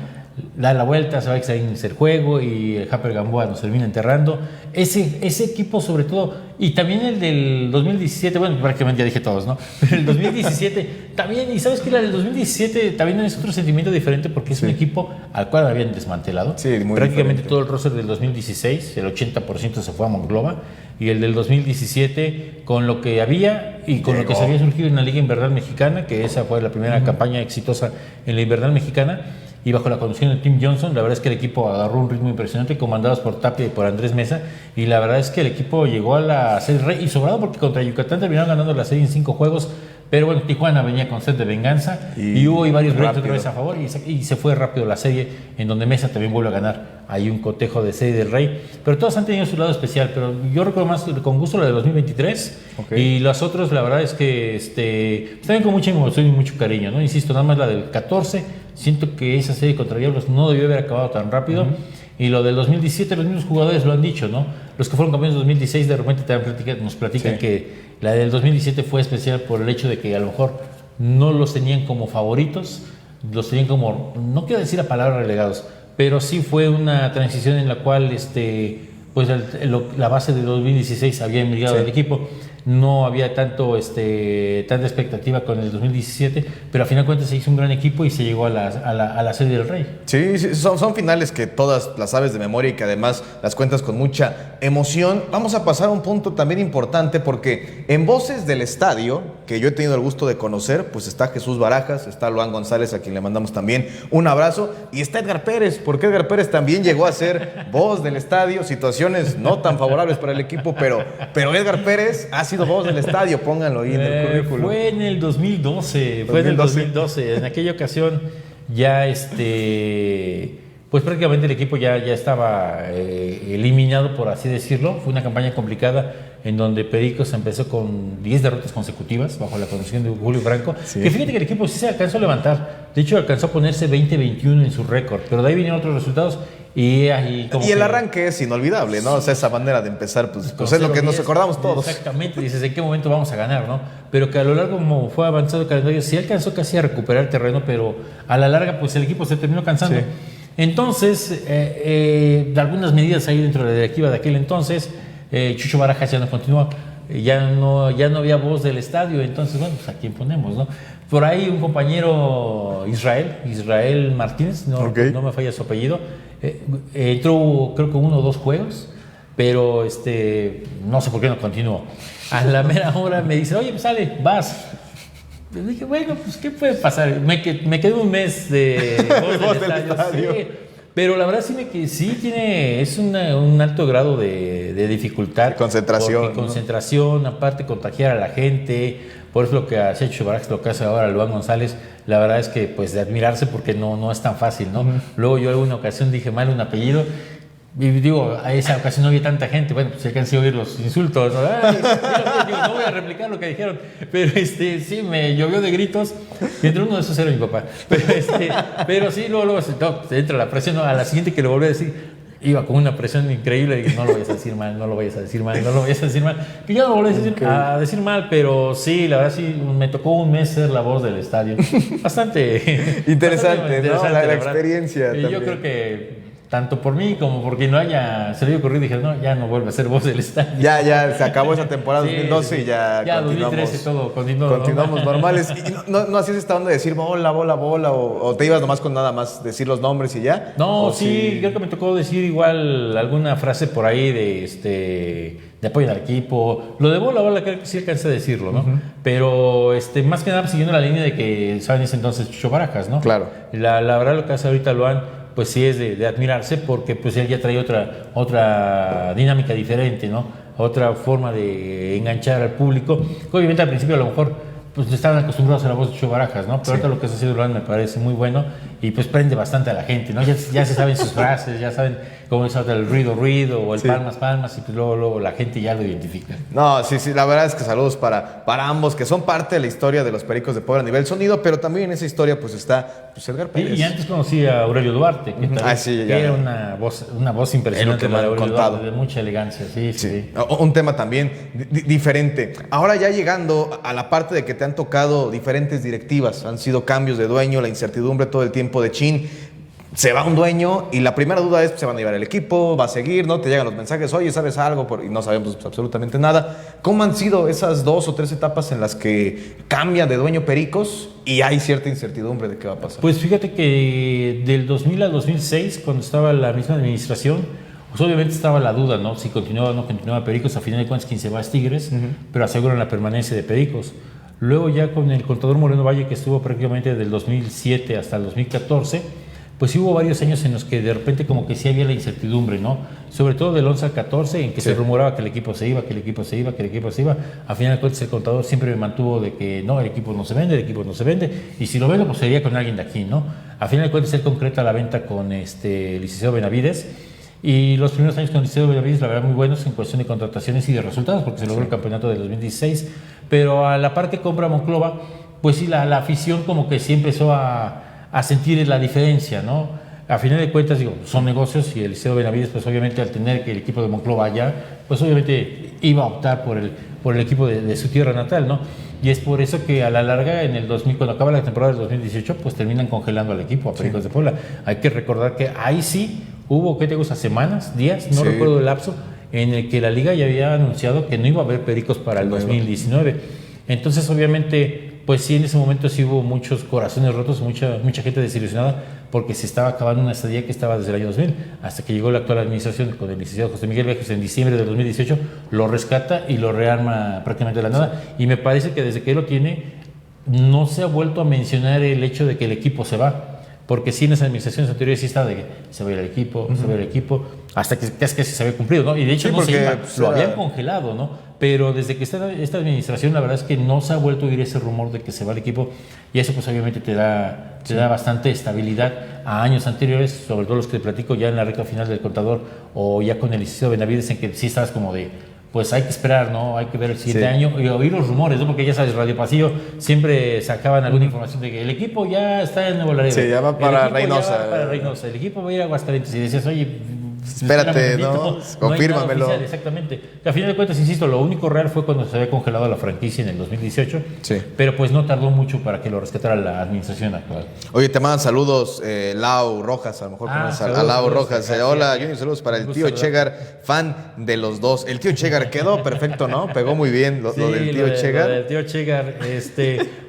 Da la vuelta, se va a extrañarse el juego y el Japper Gamboa nos termina enterrando. Ese equipo sobre todo, y también el del 2017, bueno, prácticamente ya dije todos, ¿no? Pero el 2017 también, y sabes que la del 2017 también es otro sentimiento diferente porque es un equipo al cual habían desmantelado. Sí, muy prácticamente diferente. Todo el roster del 2016, el 80% se fue a Monclova, y el del 2017 con lo que había y con lo que se había surgido en la Liga Invernal Mexicana, que esa fue la primera campaña exitosa en la Invernal Mexicana. y bajo la conducción de Tim Johnson, la verdad es que el equipo agarró un ritmo impresionante, comandados por Tapia y por Andrés Mesa, y la verdad es que el equipo llegó a la serie rey, y sobrado porque contra Yucatán terminaron ganando la serie en 5 juegos, pero bueno, Tijuana venía con sed de venganza, y hubo varios breaks otra vez a favor, y se fue rápido la serie, en donde Mesa también vuelve a ganar. Hay un cotejo de serie del rey, pero todos han tenido su lado especial, pero yo recuerdo más con gusto la de 2023, y los otros la verdad es que también con mucha emoción y mucho cariño, ¿no? Insisto, nada más la del 14, siento que esa serie contra Diablos no debió haber acabado tan rápido, y lo del 2017 los mismos jugadores lo han dicho, ¿no? Los que fueron campeones en 2016 de repente nos platican que la del 2017 fue especial por el hecho de que a lo mejor no los tenían como favoritos, los tenían como, no quiero decir la palabra relegados, pero sí fue una transición en la cual pues la base de 2016 había emigrado del equipo, no había tanta expectativa con el 2017, pero a final de cuentas se hizo un gran equipo y se llegó a la serie del Rey. Sí, son finales que todas las sabes de memoria y que además las cuentas con mucha emoción. Vamos a pasar a un punto también importante porque en Voces del Estadio, que yo he tenido el gusto de conocer, pues está Jesús Barajas, está Luan González, a quien le mandamos también un abrazo, y está Edgar Pérez, porque Edgar Pérez también llegó a ser voz del estadio, situaciones no tan favorables para el equipo, pero Edgar Pérez ha sido voz del estadio, pónganlo ahí en el currículum. Fue en el 2012, en aquella ocasión ya pues prácticamente el equipo ya estaba eliminado, por así decirlo. Fue una campaña complicada en donde Pericos empezó con 10 derrotas consecutivas bajo la conducción de Julio Franco, que fíjate que el equipo sí se alcanzó a levantar, de hecho alcanzó a ponerse 20-21 en su récord, pero de ahí vinieron otros resultados. Y el arranque es inolvidable, ¿no? O sea, esa manera de empezar, pues es lo que nos acordamos todos. Exactamente, dices, ¿en qué momento vamos a ganar, no? Pero que a lo largo, como fue avanzado el calendario, sí alcanzó casi a recuperar terreno, pero a la larga, pues el equipo se terminó cansando. Sí. Entonces, de algunas medidas ahí dentro de la directiva de aquel entonces, Chucho Barajas ya no continuó, ya no había voz del estadio, entonces, bueno, pues a quién ponemos, ¿no? Por ahí un compañero Israel Martínez, no me falla su apellido, entró creo que 1 o 2 juegos, pero no sé por qué no continuó. A la mera hora me dice, oye, pues sale, vas. Le dije, bueno, pues ¿qué puede pasar? Me quedé un mes de voz del estadio. Sí, pero la verdad es un alto grado de dificultad. Concentración, aparte contagiar a la gente. Por eso lo que hacía Chucho Barajas, lo que hace ahora Luan González, la verdad es que pues de admirarse porque no es tan fácil, ¿no? Luego yo alguna ocasión dije mal un apellido y digo, a esa ocasión no había tanta gente, bueno, pues alcancé a oír los insultos, ¿no? No voy a replicar lo que dijeron, pero sí, me llovió de gritos, y entre uno de esos era mi papá, pero sí, luego se entra la presión, ¿no? A la siguiente que lo volví a decir, iba con una presión increíble y dije, no lo vayas a decir mal, que yo no lo volví a decir mal, pero sí, la verdad sí, me tocó un mes ser la voz del estadio, bastante interesante, ¿no? La experiencia. Yo creo que tanto por mí como por quien no se le había ocurrido, dije, no, ya no vuelve a ser voz del estadio. Ya, se acabó esa temporada 2012 y ya continuamos. 2013 todo, continuamos normales. ¿Y no hacías esta onda de decir bola, o te ibas nomás con nada más decir los nombres y ya? No, sí, creo que me tocó decir igual alguna frase por ahí de apoyo al equipo. Lo de bola, creo que sí alcancé a decirlo, ¿no? Pero más que nada siguiendo la línea de que saben ese entonces Chucho Barajas, ¿no? Claro. La verdad lo que hace ahorita Luan, pues sí es de admirarse porque pues él ya trae otra dinámica diferente, ¿no? Otra forma de enganchar al público. Obviamente al principio a lo mejor pues estaban acostumbrados a la voz de Chucho Barajas, ¿no? Pero ahorita lo que está haciendo Luan me parece muy bueno y pues prende bastante a la gente, ¿no? Ya se saben sus frases, ya saben cómo es el ruido o el palmas y pues luego la gente ya lo identifica. No, sí, la verdad es que saludos para ambos, que son parte de la historia de los Pericos de Puebla a nivel sonido, pero también en esa historia pues está Edgar Pérez. Y antes conocí a Aurelio Duarte, que era una voz impresionante, de Aurelio Duarte, de mucha elegancia, sí. Un tema también diferente. Ahora ya llegando a la parte de que te han tocado diferentes directivas, han sido cambios de dueño, la incertidumbre todo el tiempo de Chin. Se va un dueño y la primera duda es, ¿se van a llevar el equipo? ¿Va a seguir? ¿No? Te llegan los mensajes, oye, ¿sabes algo? Y no sabemos absolutamente nada. ¿Cómo han sido esas 2 o 3 etapas en las que cambia de dueño Pericos y hay cierta incertidumbre de qué va a pasar? Pues fíjate que del 2000 al 2006, cuando estaba la misma administración, pues obviamente estaba la duda, ¿no? Si continuaba o no continuaba Pericos. A final de cuentas, quien se va es Tigres, pero aseguran la permanencia de Pericos. Luego ya con el contador Moreno Valle, que estuvo prácticamente del 2007 hasta el 2014, pues sí hubo varios años en los que de repente como que sí había la incertidumbre, ¿no? Sobre todo del 11 al 14, en que se rumoraba que el equipo se iba, que el equipo se iba, que el equipo se iba. A final de cuentas el contador siempre me mantuvo de que no, el equipo no se vende, el equipo no se vende, y si lo vendo pues sería con alguien de aquí, ¿no? A final de cuentas él concreta la venta con el licenciado Benavides, y los primeros años con el licenciado Benavides la verdad muy buenos en cuestión de contrataciones y de resultados, porque se logró el campeonato del 2016, pero a la par que compra Monclova, pues sí, la afición como que sí empezó a sentir la diferencia, ¿no? A final de cuentas, digo, son negocios, y el Liceo Benavides, pues obviamente al tener que el equipo de Monclova allá, pues obviamente iba a optar por el equipo de su tierra natal, ¿no? Y es por eso que a la larga, en el 2000, cuando acaba la temporada del 2018, pues terminan congelando al equipo, a Pericos de Puebla. Hay que recordar que ahí sí hubo, ¿qué te gusta? Semanas, días, no recuerdo el lapso, en el que la liga ya había anunciado que no iba a haber Pericos para el 2019. Entonces, obviamente, pues sí, en ese momento sí hubo muchos corazones rotos, mucha gente desilusionada, porque se estaba acabando una estadía que estaba desde el año 2000, hasta que llegó la actual administración con el licenciado José Miguel Vejos en diciembre del 2018, lo rescata y lo rearma prácticamente de la nada. Y me parece que desde que él lo tiene, no se ha vuelto a mencionar el hecho de que el equipo se va. Porque sí, en las administraciones anteriores sí estaba de que se va a ir el equipo, se va a ir el equipo, hasta que casi se había cumplido, ¿no? Y de hecho no se iba, lo habían congelado, ¿no? Pero desde que está esta administración, la verdad es que no se ha vuelto a oír ese rumor de que se va el equipo, y eso pues obviamente te da bastante estabilidad a años anteriores, sobre todo los que te platico ya en la recta final del contador, o ya con el licenciado Benavides, en que sí estabas como de, pues hay que esperar, ¿no? Hay que ver el siguiente año y oír los rumores, ¿no? Porque ya sabes, Radio Pasillo siempre sacaban alguna información de que el equipo ya está en Nuevo Laredo. Sí, ya va para Reynosa. El equipo va a ir a Aguascalientes, y decías, oye, espérate, ¿no? Confírmamelo. No exactamente. A final de cuentas, insisto, lo único real fue cuando se había congelado la franquicia en el 2018, pero pues no tardó mucho para que lo rescatara la administración actual. Oye, te mandan saludos Lau Rojas, a lo mejor conoces a Lau Rojas. Hola, Junior, saludos para el tío Chegar, fan de los dos. El tío Chegar quedó perfecto, ¿no? Pegó muy bien lo del tío Chegar. Lo del tío Chegar,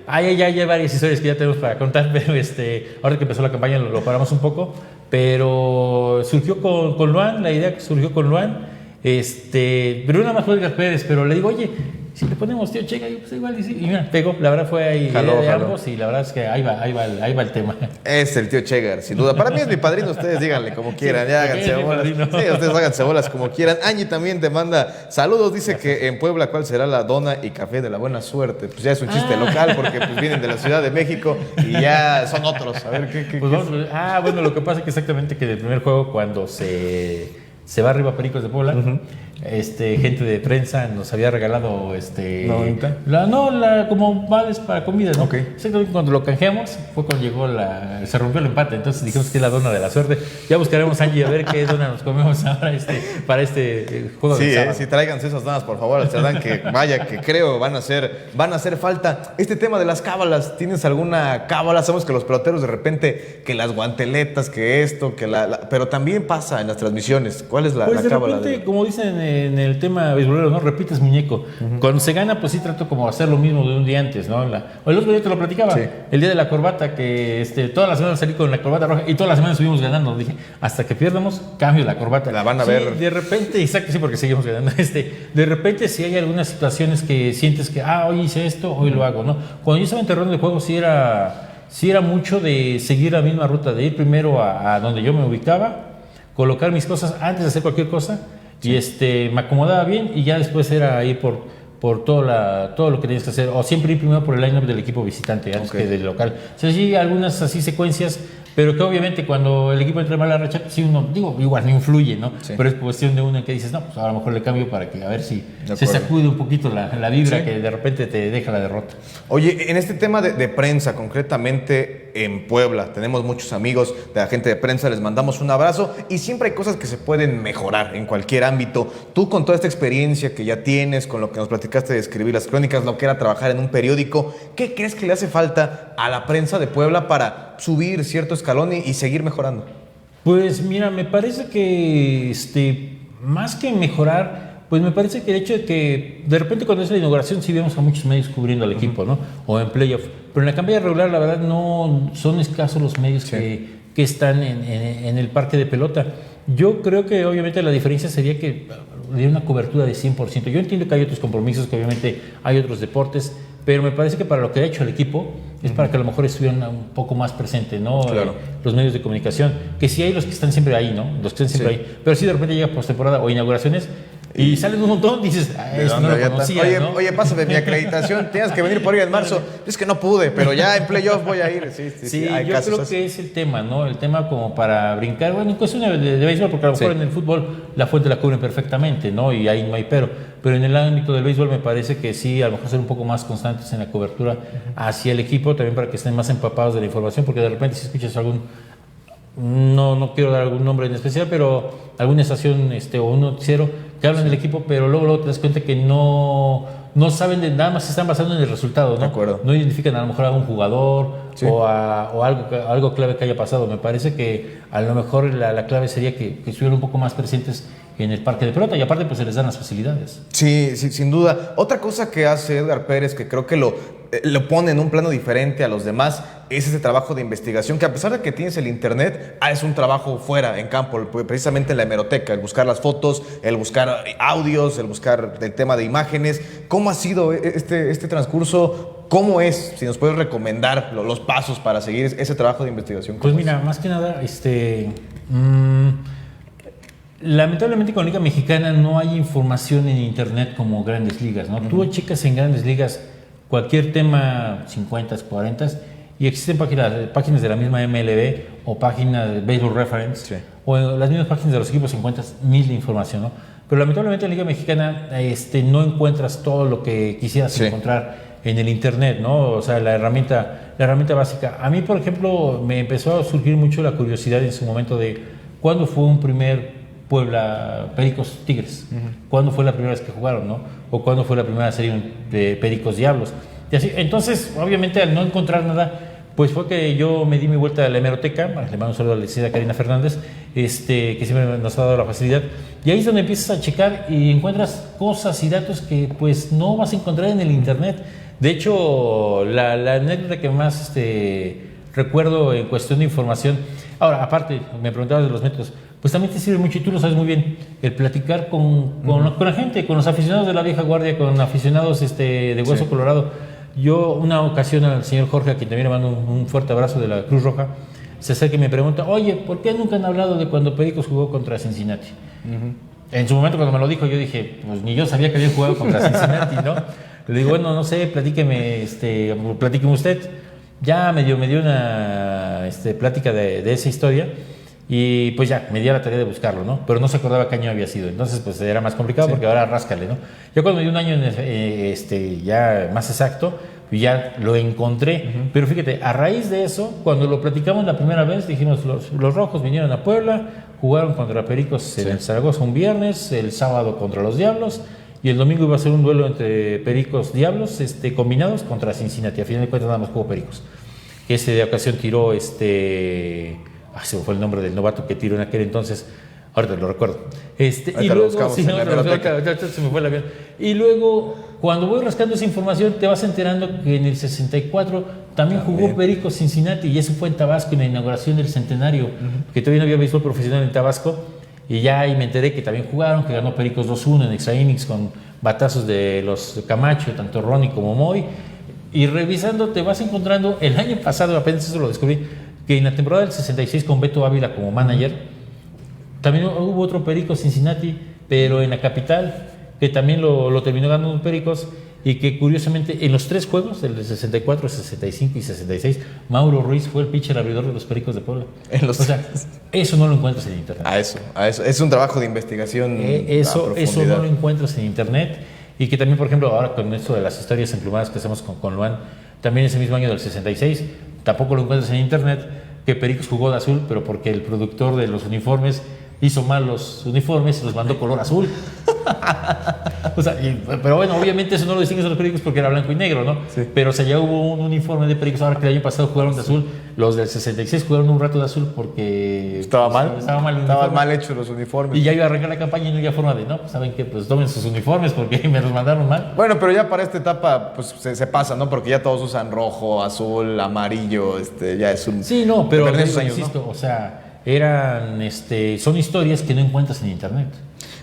hay varias historias que ya tenemos para contar, pero ahora que empezó la campaña lo paramos un poco, pero surgió con Luan, la idea que surgió con Luan, pero nada más fue Edgar Pérez, pero le digo, oye, si le ponemos tío Chegar, pues igual, y mira, pegó, la verdad fue ahí de ambos, y la verdad es que ahí va el tema. Es el tío Chegar, sin duda. Para mí es mi padrino, ustedes díganle como quieran, ya háganse bolas. Sí, ustedes háganse bolas como quieran. Angie también te manda saludos, dice que en Puebla, ¿cuál será la dona y café de la buena suerte? Pues ya es un chiste local, porque pues vienen de la Ciudad de México y ya son otros. A ver, ¿qué? Pues vamos, bueno, lo que pasa es que exactamente que en el primer juego, cuando se va arriba a Pericos de Puebla, gente de prensa nos había regalado como vales para comida, ¿no? Exactamente, cuando lo canjeamos fue cuando llegó se rompió el empate, entonces dijimos que es la dona de la suerte. Ya buscaremos, Angie, a ver qué dona nos comemos ahora para este juego de sábado. Sí, tráiganse esas donas, por favor, Amsterdam, que vaya, que creo van a hacer falta. Este tema de las cábalas, ¿tienes alguna cábala? Sabemos que los peloteros de repente, que las guanteletas, que esto, que pero también pasa en las transmisiones. ¿Cuál es la cábala? De repente, como dicen en el tema beisbolero, ¿no? Repites muñeco. Cuando se gana, pues sí trato como hacer lo mismo de un día antes, ¿no? El otro día te lo platicaba, el día de la corbata, que todas las semanas salí con la corbata roja y todas las semanas subimos ganando. Dije, hasta que pierdamos, cambio la corbata. La van a ver. De repente, exacto, sí, porque seguimos ganando. De repente, si hay algunas situaciones que sientes que, hoy hice esto, hoy lo hago, ¿no? Cuando yo estaba en terreno de juego, sí era mucho de seguir la misma ruta, de ir primero a donde yo me ubicaba, colocar mis cosas antes de hacer cualquier cosa, y me acomodaba bien, y ya después era ir por todo lo que tienes que hacer, o siempre ir primero por el line-up del equipo visitante antes que del local. O sea, sí, algunas así secuencias, pero que obviamente cuando el equipo entra en mala racha, sí uno, igual no influye, ¿no? Pero es cuestión de uno en que dices, no, pues a lo mejor le cambio para que a ver si se sacude un poquito la vibra que de repente te deja la derrota. Oye, en este tema de prensa, concretamente en Puebla, tenemos muchos amigos de la gente de prensa, les mandamos un abrazo, y siempre hay cosas que se pueden mejorar en cualquier ámbito. Tú, con toda esta experiencia que ya tienes, con lo que nos platicaste de escribir las crónicas, lo que era trabajar en un periódico, ¿qué crees que le hace falta a la prensa de Puebla para subir cierto escalón y seguir mejorando? Pues mira, me parece que más que mejorar, pues me parece que el hecho de que de repente cuando es la inauguración sí vemos a muchos medios cubriendo al equipo, ¿no? O en playoff. Pero en la campaña regular, la verdad, no son escasos los medios que están en el parque de pelota. Yo creo que obviamente la diferencia sería que de una cobertura de 100%. Yo entiendo que hay otros compromisos, que obviamente hay otros deportes, pero me parece que para lo que ha hecho el equipo, es para que a lo mejor estuvieran un poco más presentes, ¿no? Claro. Los medios de comunicación, que sí hay los que están siempre ahí, ¿no? Los que están siempre ahí, pero sí de repente llega postemporada o inauguraciones y salen un montón, dices, eso no lo conocía, oye, ¿no? oye, pásame mi acreditación, tienes que venir por ahí en marzo. Es que no pude, pero ya en playoff voy a ir. Sí, hay yo casos creo así. que es el tema, ¿no? El tema como para brincar, bueno, en cuestión de béisbol, porque a lo mejor en el fútbol la fuente la cubren perfectamente, ¿no? Y ahí no hay pero en el ámbito del béisbol me parece que sí, a lo mejor ser un poco más constantes en la cobertura hacia el equipo, también para que estén más empapados de la información, porque de repente si escuchas no quiero dar algún nombre en especial, pero alguna estación o un noticiero que hablan del equipo, pero luego te das cuenta que no saben de nada más, se están basando en el resultado, ¿no? De acuerdo. No identifican a lo mejor a un jugador o algo clave que haya pasado. Me parece que a lo mejor la clave sería que estuvieran un poco más presentes en el parque de pelota y aparte pues se les dan las facilidades. Sí, sin duda. Otra cosa que hace Edgar Pérez, que creo que lo pone en un plano diferente a los demás, es ese trabajo de investigación, que a pesar de que tienes el internet, es un trabajo fuera, en campo, precisamente en la hemeroteca, el buscar las fotos, el buscar audios, el buscar el tema de imágenes. ¿Cómo ha sido este transcurso? ¿Cómo es? Si nos puedes recomendar los pasos para seguir ese trabajo de investigación. Pues mira, más que nada, lamentablemente con la Liga Mexicana no hay información en internet como Grandes Ligas, ¿no? Tú checas en Grandes Ligas cualquier tema 50, 40 y existen páginas de la misma MLB o páginas de Baseball Reference o en las mismas páginas de los equipos encuentras mil de información, ¿no? Pero lamentablemente en la Liga Mexicana no encuentras todo lo que quisieras encontrar en el internet, ¿no? O sea, la herramienta básica. A mí, por ejemplo, me empezó a surgir mucho la curiosidad en su momento de cuándo fue un primer Puebla Pericos Tigres, cuándo fue la primera vez que jugaron, ¿no? O cuándo fue la primera serie de Pericos Diablos. Y así, entonces, obviamente, al no encontrar nada, pues fue que yo me di mi vuelta a la hemeroteca, le mando un saludo a la licenciada Karina Fernández, que siempre nos ha dado la facilidad, y ahí es donde empiezas a checar y encuentras cosas y datos que pues no vas a encontrar en el internet. De hecho, la anécdota que más recuerdo en cuestión de información, ahora, aparte, me preguntabas de los métodos, pues también te sirve mucho, y tú lo sabes muy bien, el platicar con la gente, con los aficionados de la vieja guardia, con aficionados de Hueso Colorado. Yo una ocasión al señor Jorge, a quien también le mando un fuerte abrazo de la Cruz Roja, se acerca y me pregunta, oye, ¿por qué nunca han hablado de cuando Pericos jugó contra Cincinnati? En su momento cuando me lo dijo yo dije, pues ni yo sabía que había jugado contra Cincinnati, ¿no? Le digo, bueno, no sé, platíqueme usted. Ya me dio una plática de esa historia. Y pues ya, me dio la tarea de buscarlo, ¿no? Pero no se acordaba qué año había sido. Entonces, pues era más complicado porque ahora ráscale, ¿no? Ya cuando me dio un año ya más exacto, ya lo encontré. Pero fíjate, a raíz de eso, cuando lo platicamos la primera vez, dijimos, los rojos vinieron a Puebla, jugaron contra Pericos en el Zaragoza un viernes, el sábado contra los Diablos, y el domingo iba a ser un duelo entre Pericos Diablos combinados contra Cincinnati. A final de cuentas nada más jugó Pericos. Que de ocasión tiró se me fue el nombre del novato que tiró en aquel entonces, ahorita lo recuerdo. Y luego, se me fue el avión. Y luego, cuando voy rascando esa información, te vas enterando que en el 64 también jugó Pericos Cincinnati, y eso fue en Tabasco, en la inauguración del centenario, que todavía no había béisbol profesional en Tabasco, y ya ahí me enteré que también jugaron, que ganó Pericos 2-1 en extra innings con batazos de los Camacho, tanto Ronnie como Moy. Y revisando, te vas encontrando, el año pasado, apenas eso lo descubrí, que en la temporada del 66 con Beto Ávila como manager, también hubo otro Pericos Cincinnati, pero en la capital, que también lo terminó ganando Pericos, y que curiosamente en los tres juegos, el de 64, 65 y 66, Mauro Ruiz fue el pitcher abridor de los Pericos de Puebla. O sea, eso no lo encuentras en internet. A eso. Es un trabajo de investigación. Eso no lo encuentras en internet, y que también, por ejemplo, ahora con esto de las historias emplumadas que hacemos con Luan, también ese mismo año del 66, tampoco lo encuentras en internet, que Pericos jugó de azul, pero porque el productor de los uniformes hizo mal los uniformes y los mandó color azul. O sea, pero bueno, obviamente eso no lo distingues de los Pericos porque era blanco y negro, ¿no? Sí. Pero o sea, ya hubo un uniforme de Pericos, ahora que el año pasado jugaron de azul, los del 66 jugaron un rato de azul porque... Estaban mal hechos los uniformes. Y ya iba a arrancar la campaña y no había forma de, no, pues saben que pues tomen sus uniformes porque me los mandaron mal. Bueno, pero ya para esta etapa pues se pasa, ¿no? Porque ya todos usan rojo, azul, amarillo, ya es un... Sí, no, pero años, insisto, ¿no? O sea, son historias que no encuentras en internet.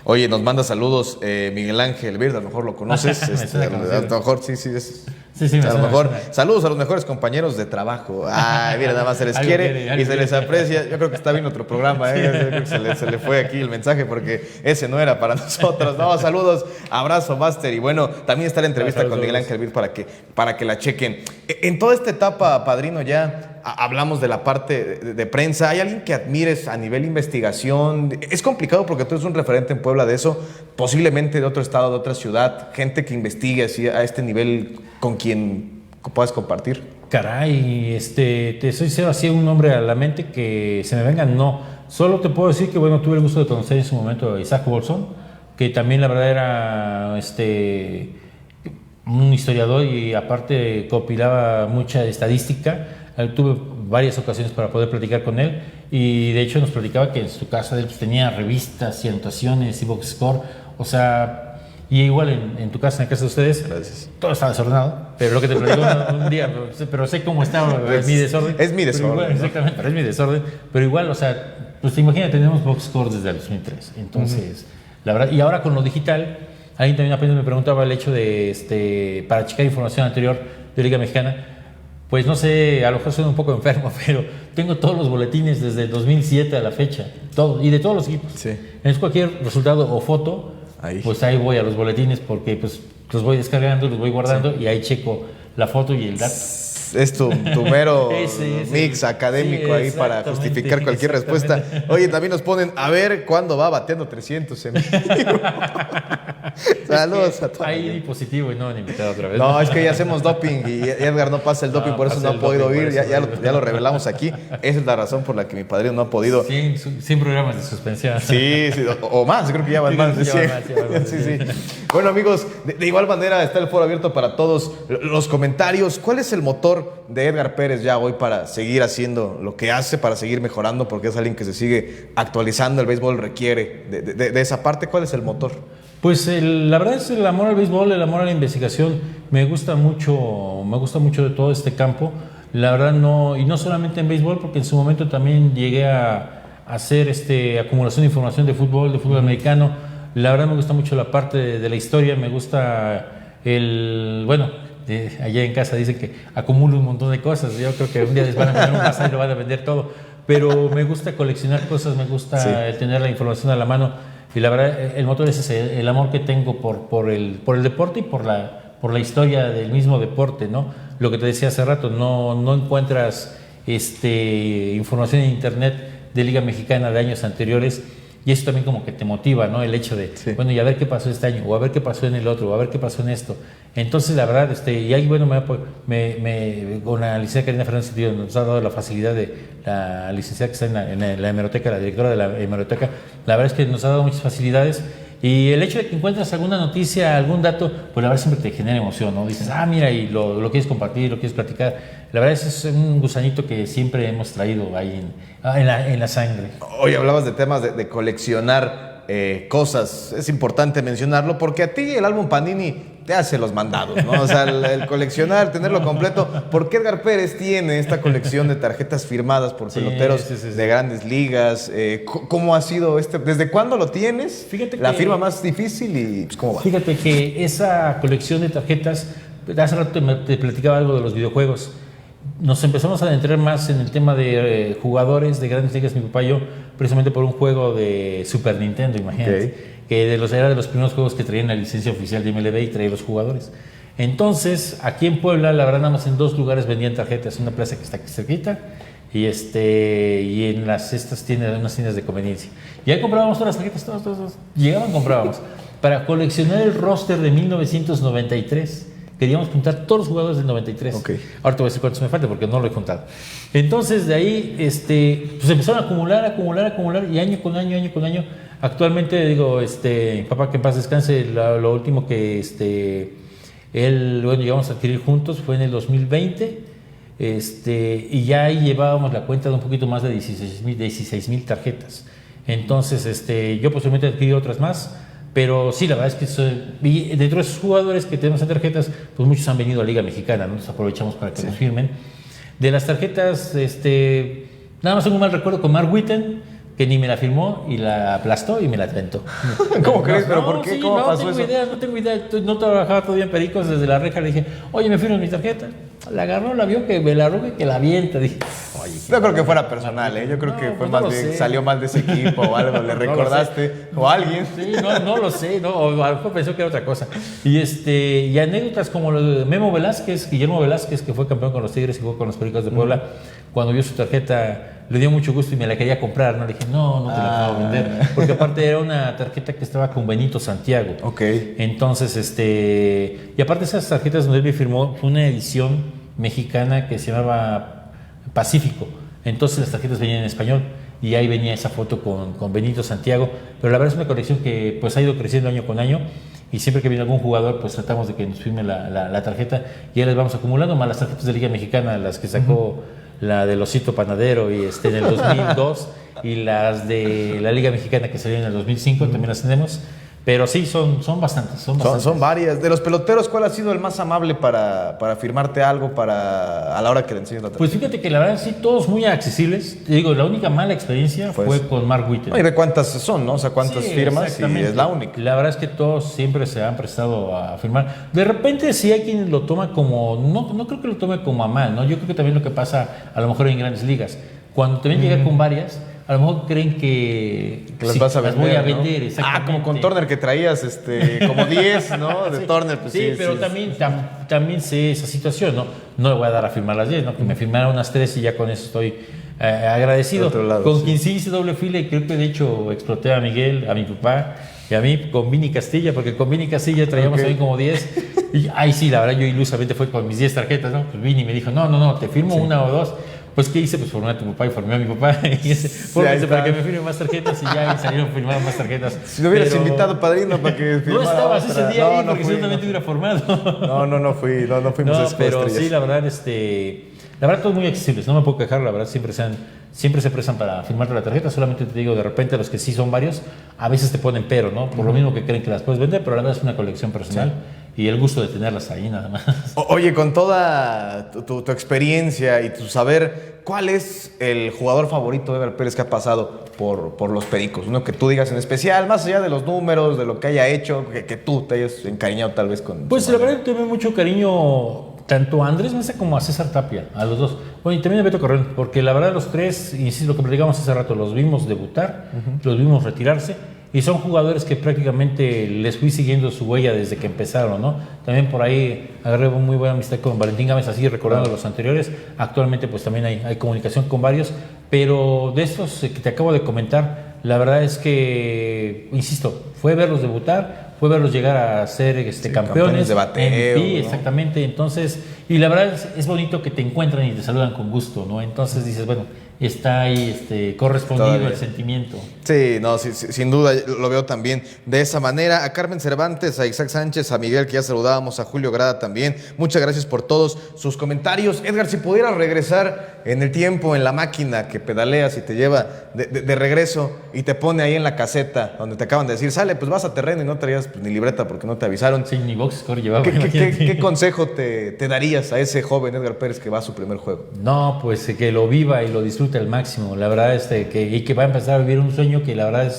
Oye, nos manda saludos Miguel Ángel Verde, a lo mejor lo conoces. A lo mejor sí. Sí, a lo mejor, saludos a los mejores compañeros de trabajo. Ay, mira, nada más se les quiere y se les aprecia. Yo creo que está bien otro programa, ¿eh? Yo creo que se le fue aquí el mensaje porque ese no era para nosotros. No, saludos, abrazo, Master. Y bueno, también está la entrevista con Miguel Ángel Vir para que la chequen. En toda esta etapa, padrino, ya hablamos de la parte de prensa. ¿Hay alguien que admires a nivel investigación? Es complicado porque tú eres un referente en Puebla de eso, posiblemente de otro estado, de otra ciudad, gente que investigue así a este nivel con quien puedas compartir. Caray, te soy sincero, así un nombre a la mente que se me venga, no. Solo te puedo decir que, bueno, tuve el gusto de conocer en su momento a Isaac Bolsón, que también la verdad era un historiador y aparte compilaba mucha estadística. Tuve varias ocasiones para poder platicar con él y de hecho nos platicaba que en su casa él tenía revistas y anotaciones y box score, o sea, y igual en tu casa, en la casa de ustedes, gracias, todo estaba desordenado, pero lo que te platico un día, pero sé cómo estaba mi desorden. Es mi desorden. Igual, ¿no? exactamente, pero es mi desorden, pero igual, o sea, pues te imaginas, tenemos box score desde el 2003, entonces, la verdad, y ahora con lo digital, alguien también apenas me preguntaba el hecho de, para checar información anterior de Liga Mexicana. Pues no sé, a lo mejor soy un poco enfermo, pero tengo todos los boletines desde el 2007 a la fecha, todo, y de todos los equipos. Sí. Entonces cualquier resultado o foto, pues ahí voy a los boletines porque pues los voy descargando, los voy guardando y ahí checo la foto y el dato. Es tu mero mix académico ahí para justificar cualquier respuesta. Oye, también nos ponen, a ver cuándo va bateando 300 en vivo. Saludos a todos. Ahí positivo y no han invitado otra vez. No, es que ya hacemos doping y Edgar no pasa el doping, por eso no ha podido ir. Ya lo revelamos aquí. Esa es la razón por la que mi padrino no ha podido. 100 programas de suspensión. Sí, o más, creo que ya van más de 100. Sí. Bueno, amigos, de igual manera está el foro abierto para todos los comentarios. ¿Cuál es el motor de Edgar Pérez ya hoy para seguir haciendo lo que hace, para seguir mejorando? Porque es alguien que se sigue actualizando. El béisbol requiere de esa parte. ¿Cuál es el motor? Pues la verdad es el amor al béisbol, el amor a la investigación. Me gusta mucho de todo este campo. La verdad y no solamente en béisbol, porque en su momento también llegué a hacer acumulación de información de fútbol americano. La verdad me gusta mucho la parte de la historia, me gusta allá en casa dicen que acumulo un montón de cosas. Yo creo que un día les van a vender un bazar y lo van a vender todo. Pero me gusta coleccionar cosas, me gusta tener la información a la mano. Y la verdad, el motor es ese, el amor que tengo por el deporte y por la historia del mismo deporte, ¿no? Lo que te decía hace rato, no encuentras información en internet de Liga Mexicana de años anteriores. Y eso también como que te motiva, ¿no? El hecho de, bueno, y a ver qué pasó este año, o a ver qué pasó en el otro, o a ver qué pasó en esto. Entonces, la verdad, y ahí, bueno, con la licenciada Karina Fernández nos ha dado la facilidad de la licenciada que está en la hemeroteca, la directora de la hemeroteca. La verdad es que nos ha dado muchas facilidades. Y el hecho de que encuentres alguna noticia, algún dato, pues la verdad siempre te genera emoción, ¿no? Dices, mira, y lo quieres compartir, lo quieres platicar. La verdad es un gusanito que siempre hemos traído ahí en la sangre. Hoy hablabas de temas de coleccionar cosas. Es importante mencionarlo porque a ti el álbum Panini te hace los mandados, ¿no? O sea, el coleccionar, tenerlo completo. Porque Edgar Pérez tiene esta colección de tarjetas firmadas por peloteros de grandes ligas. ¿Cómo ha sido desde cuándo lo tienes? Fíjate la firma más difícil y pues, ¿cómo va? Fíjate que esa colección de tarjetas, hace rato te platicaba algo de los videojuegos. Nos empezamos a adentrar más en el tema de jugadores de grandes ligas, mi papá y yo, precisamente por un juego de Super Nintendo, imagínate. Que era de los primeros juegos que traían la licencia oficial de MLB y traía los jugadores. Entonces, aquí en Puebla, la verdad, nada más en 2 lugares vendían tarjetas. Una plaza que está aquí cerquita y en estas tiendas, unas tiendas de conveniencia. Y ahí comprábamos todas las tarjetas, todas. Llegaban, comprábamos. Para coleccionar el roster de 1993. Queríamos juntar todos los jugadores del 93. Ahora te voy a decir cuántos me faltan porque no lo he contado. Entonces, de ahí, pues empezaron a acumular y año con año. Actualmente, digo, papá, que en paz descanse, lo último que llegamos a adquirir juntos fue en el 2020. Y ya ahí llevábamos la cuenta de un poquito más de 16,000 tarjetas. Entonces, yo posiblemente adquirí otras más. Pero sí, la verdad es que dentro de esos jugadores que tenemos en tarjetas, pues muchos han venido a Liga Mexicana, ¿no? Nos aprovechamos para que nos firmen. De las tarjetas, nada más tengo un mal recuerdo con Mark Whitten, que ni me la firmó y la aplastó y me la aventó. ¿Cómo crees? ¿Pero por qué? Sí, ¿Cómo pasó eso? No tengo idea. No trabajaba todavía en Pericos, desde la reja le dije, oye, ¿me firmas mi tarjeta? La agarró, la vio, que me la roba y que la avienta. Dije, oye. No creo que fuera personal, ¿eh? Yo creo que fue más bien, salió mal de ese equipo o algo, le recordaste, o a alguien. Sí, no lo sé, no, o a lo mejor pensó que era otra cosa. Y anécdotas como lo de Guillermo Velázquez, que fue campeón con los Tigres y jugó con los Pericos de Puebla, cuando vio su tarjeta le dio mucho gusto y me la quería comprar, ¿no? Le dije, no te la puedo vender, porque aparte era una tarjeta que estaba con Benito Santiago. Ok. Entonces, y aparte esas tarjetas donde él me firmó, fue una edición mexicana que se llamaba Pacífico. Entonces las tarjetas venían en español y ahí venía esa foto con Benito Santiago. Pero la verdad es una colección que pues ha ido creciendo año con año y siempre que viene algún jugador pues tratamos de que nos firme la tarjeta y ahí las vamos acumulando, más las tarjetas de Liga Mexicana, las que sacó la del Osito Panadero y en el 2002 y las de la Liga Mexicana que salió en el 2005 también las tenemos. Pero sí, son bastantes. Son varias. De los peloteros, ¿cuál ha sido el más amable para firmarte algo a la hora que le enseñes la tarjeta? Pues fíjate que la verdad sí, todos muy accesibles. Te digo, la única mala experiencia fue con Mark Whitten. ¿Y de cuántas son, no? O sea, cuántas firmas y es la única. La verdad es que todos siempre se han prestado a firmar. De repente sí hay quien lo toma como, no creo que lo tome como a mal, ¿no? Yo creo que también lo que pasa a lo mejor en grandes ligas. Cuando te ven llegar con varias, a lo mejor creen que las vas a vender, las voy a ¿no? vender, exactamente. Como con Turner que traías como 10, ¿no? De Turner, pues sí. Pero también sé esa situación, ¿no? No le voy a dar a firmar las 10, ¿no? Que me firmaran unas 3 y ya con eso estoy agradecido. Con quien sí hice doble fila y creo que de hecho exploté a Miguel, a mi papá y a mí con Vini Castilla, porque con Vini Castilla traíamos también como 10. Y ahí sí, la verdad, yo ilusamente fue con mis 10 tarjetas, ¿no? Pues Vini me dijo, no, te firmo una o dos. Pues, ¿qué hice? Pues formé a tu papá y formé a mi papá. Y fórmense para que me firmen más tarjetas y ya salieron firmadas más tarjetas. Si no hubieras invitado, padrino, para que firmara. No estabas ese día ahí porque seguramente hubiera formado. No fuimos a pero sí, la verdad, todos muy accesibles. No me puedo quejar, la verdad, siempre se prestan para firmarte la tarjeta. Solamente te digo, de repente, los que sí son varios, a veces te ponen pero, ¿no? Por lo mismo que creen que las puedes vender, pero la verdad es una colección personal. Sí. Y el gusto de tenerlas ahí nada más. Oye, con toda tu experiencia y tu saber, ¿cuál es el jugador favorito de Edgar Pérez que ha pasado por los Pericos? Uno que tú digas en especial, más allá de los números, de lo que haya hecho, que tú te hayas encariñado tal vez con... Pues la verdad tengo mucho cariño tanto a Andrés Mesa como a César Tapia, a los dos. Bueno, y también a Beto Corrón, porque la verdad los tres, insisto, lo que platicamos hace rato, los vimos debutar, los vimos retirarse. Y son jugadores que prácticamente les fui siguiendo su huella desde que empezaron, ¿no? También por ahí agarré muy buena amistad con Valentín Gámez, así recordando los anteriores. Actualmente pues también hay comunicación con varios, pero de estos que te acabo de comentar, la verdad es que, insisto, fue verlos debutar, fue verlos llegar a ser campeones de bateo, MVP, ¿no? Exactamente. Entonces, y la verdad es bonito que te encuentran y te saludan con gusto, ¿no? Entonces dices, bueno, está ahí correspondido todavía el sentimiento. Sí, no, sí, sin duda lo veo también de esa manera. A Carmen Cervantes, a Isaac Sánchez, a Miguel, que ya saludábamos, a Julio Grada también. Muchas gracias por todos sus comentarios. Edgar, si pudieras regresar en el tiempo, en la máquina que pedaleas y te lleva de regreso y te pone ahí en la caseta donde te acaban de decir, sale, pues vas a terreno y no traías pues, ni libreta porque no te avisaron. Sí, ni box score llevaba. ¿Qué consejo te darías a ese joven Edgar Pérez que va a su primer juego? No, pues que lo viva y lo disfrute al máximo. La verdad que va a empezar a vivir un sueño que la verdad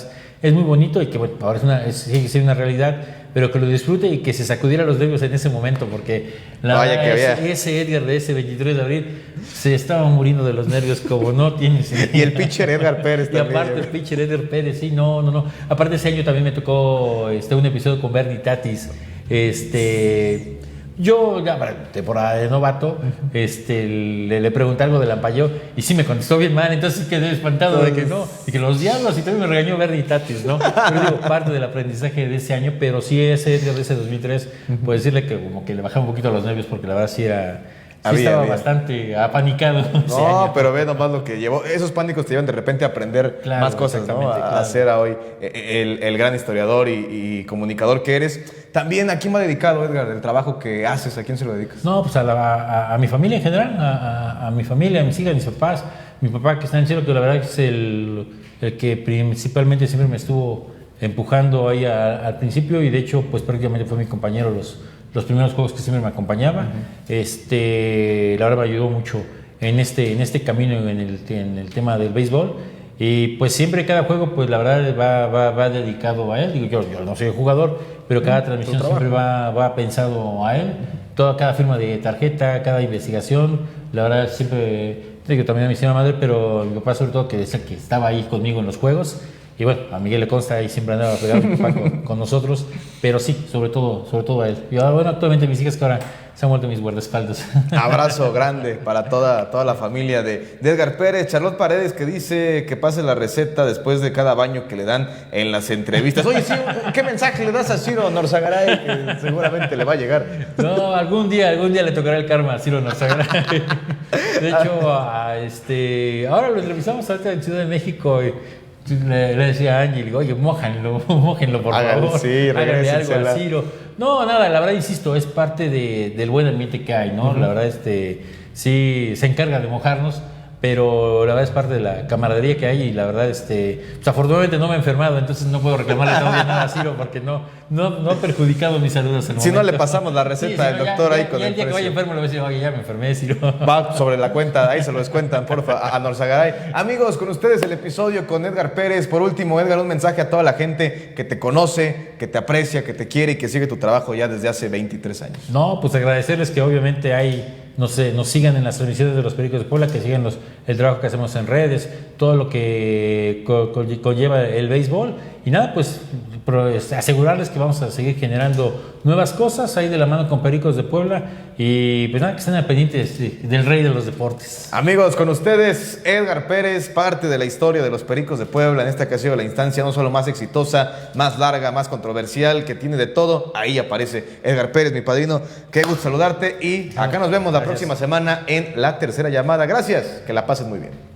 es muy bonito y que bueno, ahora sigue siendo una realidad, pero que lo disfrute y que se sacudiera los nervios en ese momento, porque la verdad, ese Edgar de ese 23 de abril se estaba muriendo de los nervios como no tienes. Y el pitcher Edgar Pérez también. Y aparte el pitcher Edgar Pérez, sí, no. Aparte ese año también me tocó un episodio con Bernie Tatis. Yo, ya para temporada de novato, le pregunté algo del ampalleo y sí me contestó bien mal, entonces quedé espantado de que no, y que los diablos, y también me regañó Bernie Tatis, ¿no? Pero digo, parte del aprendizaje de ese año, pero sí ese Edgar de ese 2003, pues decirle que como que le bajaba un poquito los nervios porque la verdad sí era... Sí estaba bastante apanicado. No, pero ve nomás lo que llevó. Esos pánicos te llevan de repente a aprender más cosas, ¿no? A ser hoy el gran historiador y comunicador que eres. También, ¿a quién va dedicado, Edgar, el trabajo que haces? ¿A quién se lo dedicas? No, pues a mi familia en general, a mi familia, a mis hijas, a mis papás. Mi papá que está en el cielo, que la verdad es el que principalmente siempre me estuvo empujando ahí al principio y de hecho, pues prácticamente fue mi compañero los primeros juegos que siempre me acompañaba. La verdad me ayudó mucho en este camino en el tema del béisbol Y pues siempre cada juego, pues la verdad va dedicado a él. Digo, yo no soy jugador, pero cada transmisión siempre va pensado a él. Cada firma de tarjeta, cada investigación, la verdad siempre, digo, también a mi señora madre, pero mi papá sobre todo que es el que estaba ahí conmigo en los juegos. Y bueno, a Miguel le consta y siempre andaba pegado mi papá con nosotros, pero sí, sobre todo a él. Y ahora, bueno, actualmente mis hijas que ahora se han vuelto mis guardaespaldas. Abrazo grande para toda la familia de Edgar Pérez. Charlotte Paredes que dice que pase la receta después de cada baño que le dan en las entrevistas. Oye, sí, ¿qué mensaje le das a Ciro Norzagaray? Que seguramente le va a llegar. No, algún día le tocará el karma a Ciro Norzagaray. De hecho, ahora lo entrevistamos ahorita en Ciudad de México y le decía a Ángel, oye, mójenlo por favor. Sí, háganle algo a Ciro. No, nada, la verdad, insisto, es parte del buen ambiente que hay, ¿no? La verdad, sí, se encarga de mojarnos, pero la verdad es parte de la camaradería que hay y la verdad, pues afortunadamente no me he enfermado, entonces no puedo reclamarle todavía nada a Ciro porque no ha perjudicado mis saludos en el Si momento. no le pasamos la receta del doctor ahí con el día que vaya enfermo le voy a decir, oye, ya me enfermé, Ciro. Va sobre la cuenta, ahí se lo descuentan, porfa, a Norzagaray. Amigos, con ustedes el episodio con Edgar Pérez. Por último, Edgar, un mensaje a toda la gente que te conoce, que te aprecia, que te quiere y que sigue tu trabajo ya desde hace 23 años. No, pues agradecerles que obviamente nos sigan en las transmisiones de los Pericos de Puebla, que sigan el trabajo que hacemos en redes, todo lo que conlleva el béisbol. Y nada, pues asegurarles que vamos a seguir generando nuevas cosas ahí de la mano con Pericos de Puebla. Y pues nada, que estén al pendiente del rey de los deportes. Amigos, con ustedes Edgar Pérez, parte de la historia de los Pericos de Puebla. En esta que ha sido la instancia no solo más exitosa, más larga, más controversial, que tiene de todo. Ahí aparece Edgar Pérez, mi padrino. Qué gusto saludarte y acá nos vemos la próxima semana en La Tercera Llamada. Gracias, que la pasen muy bien.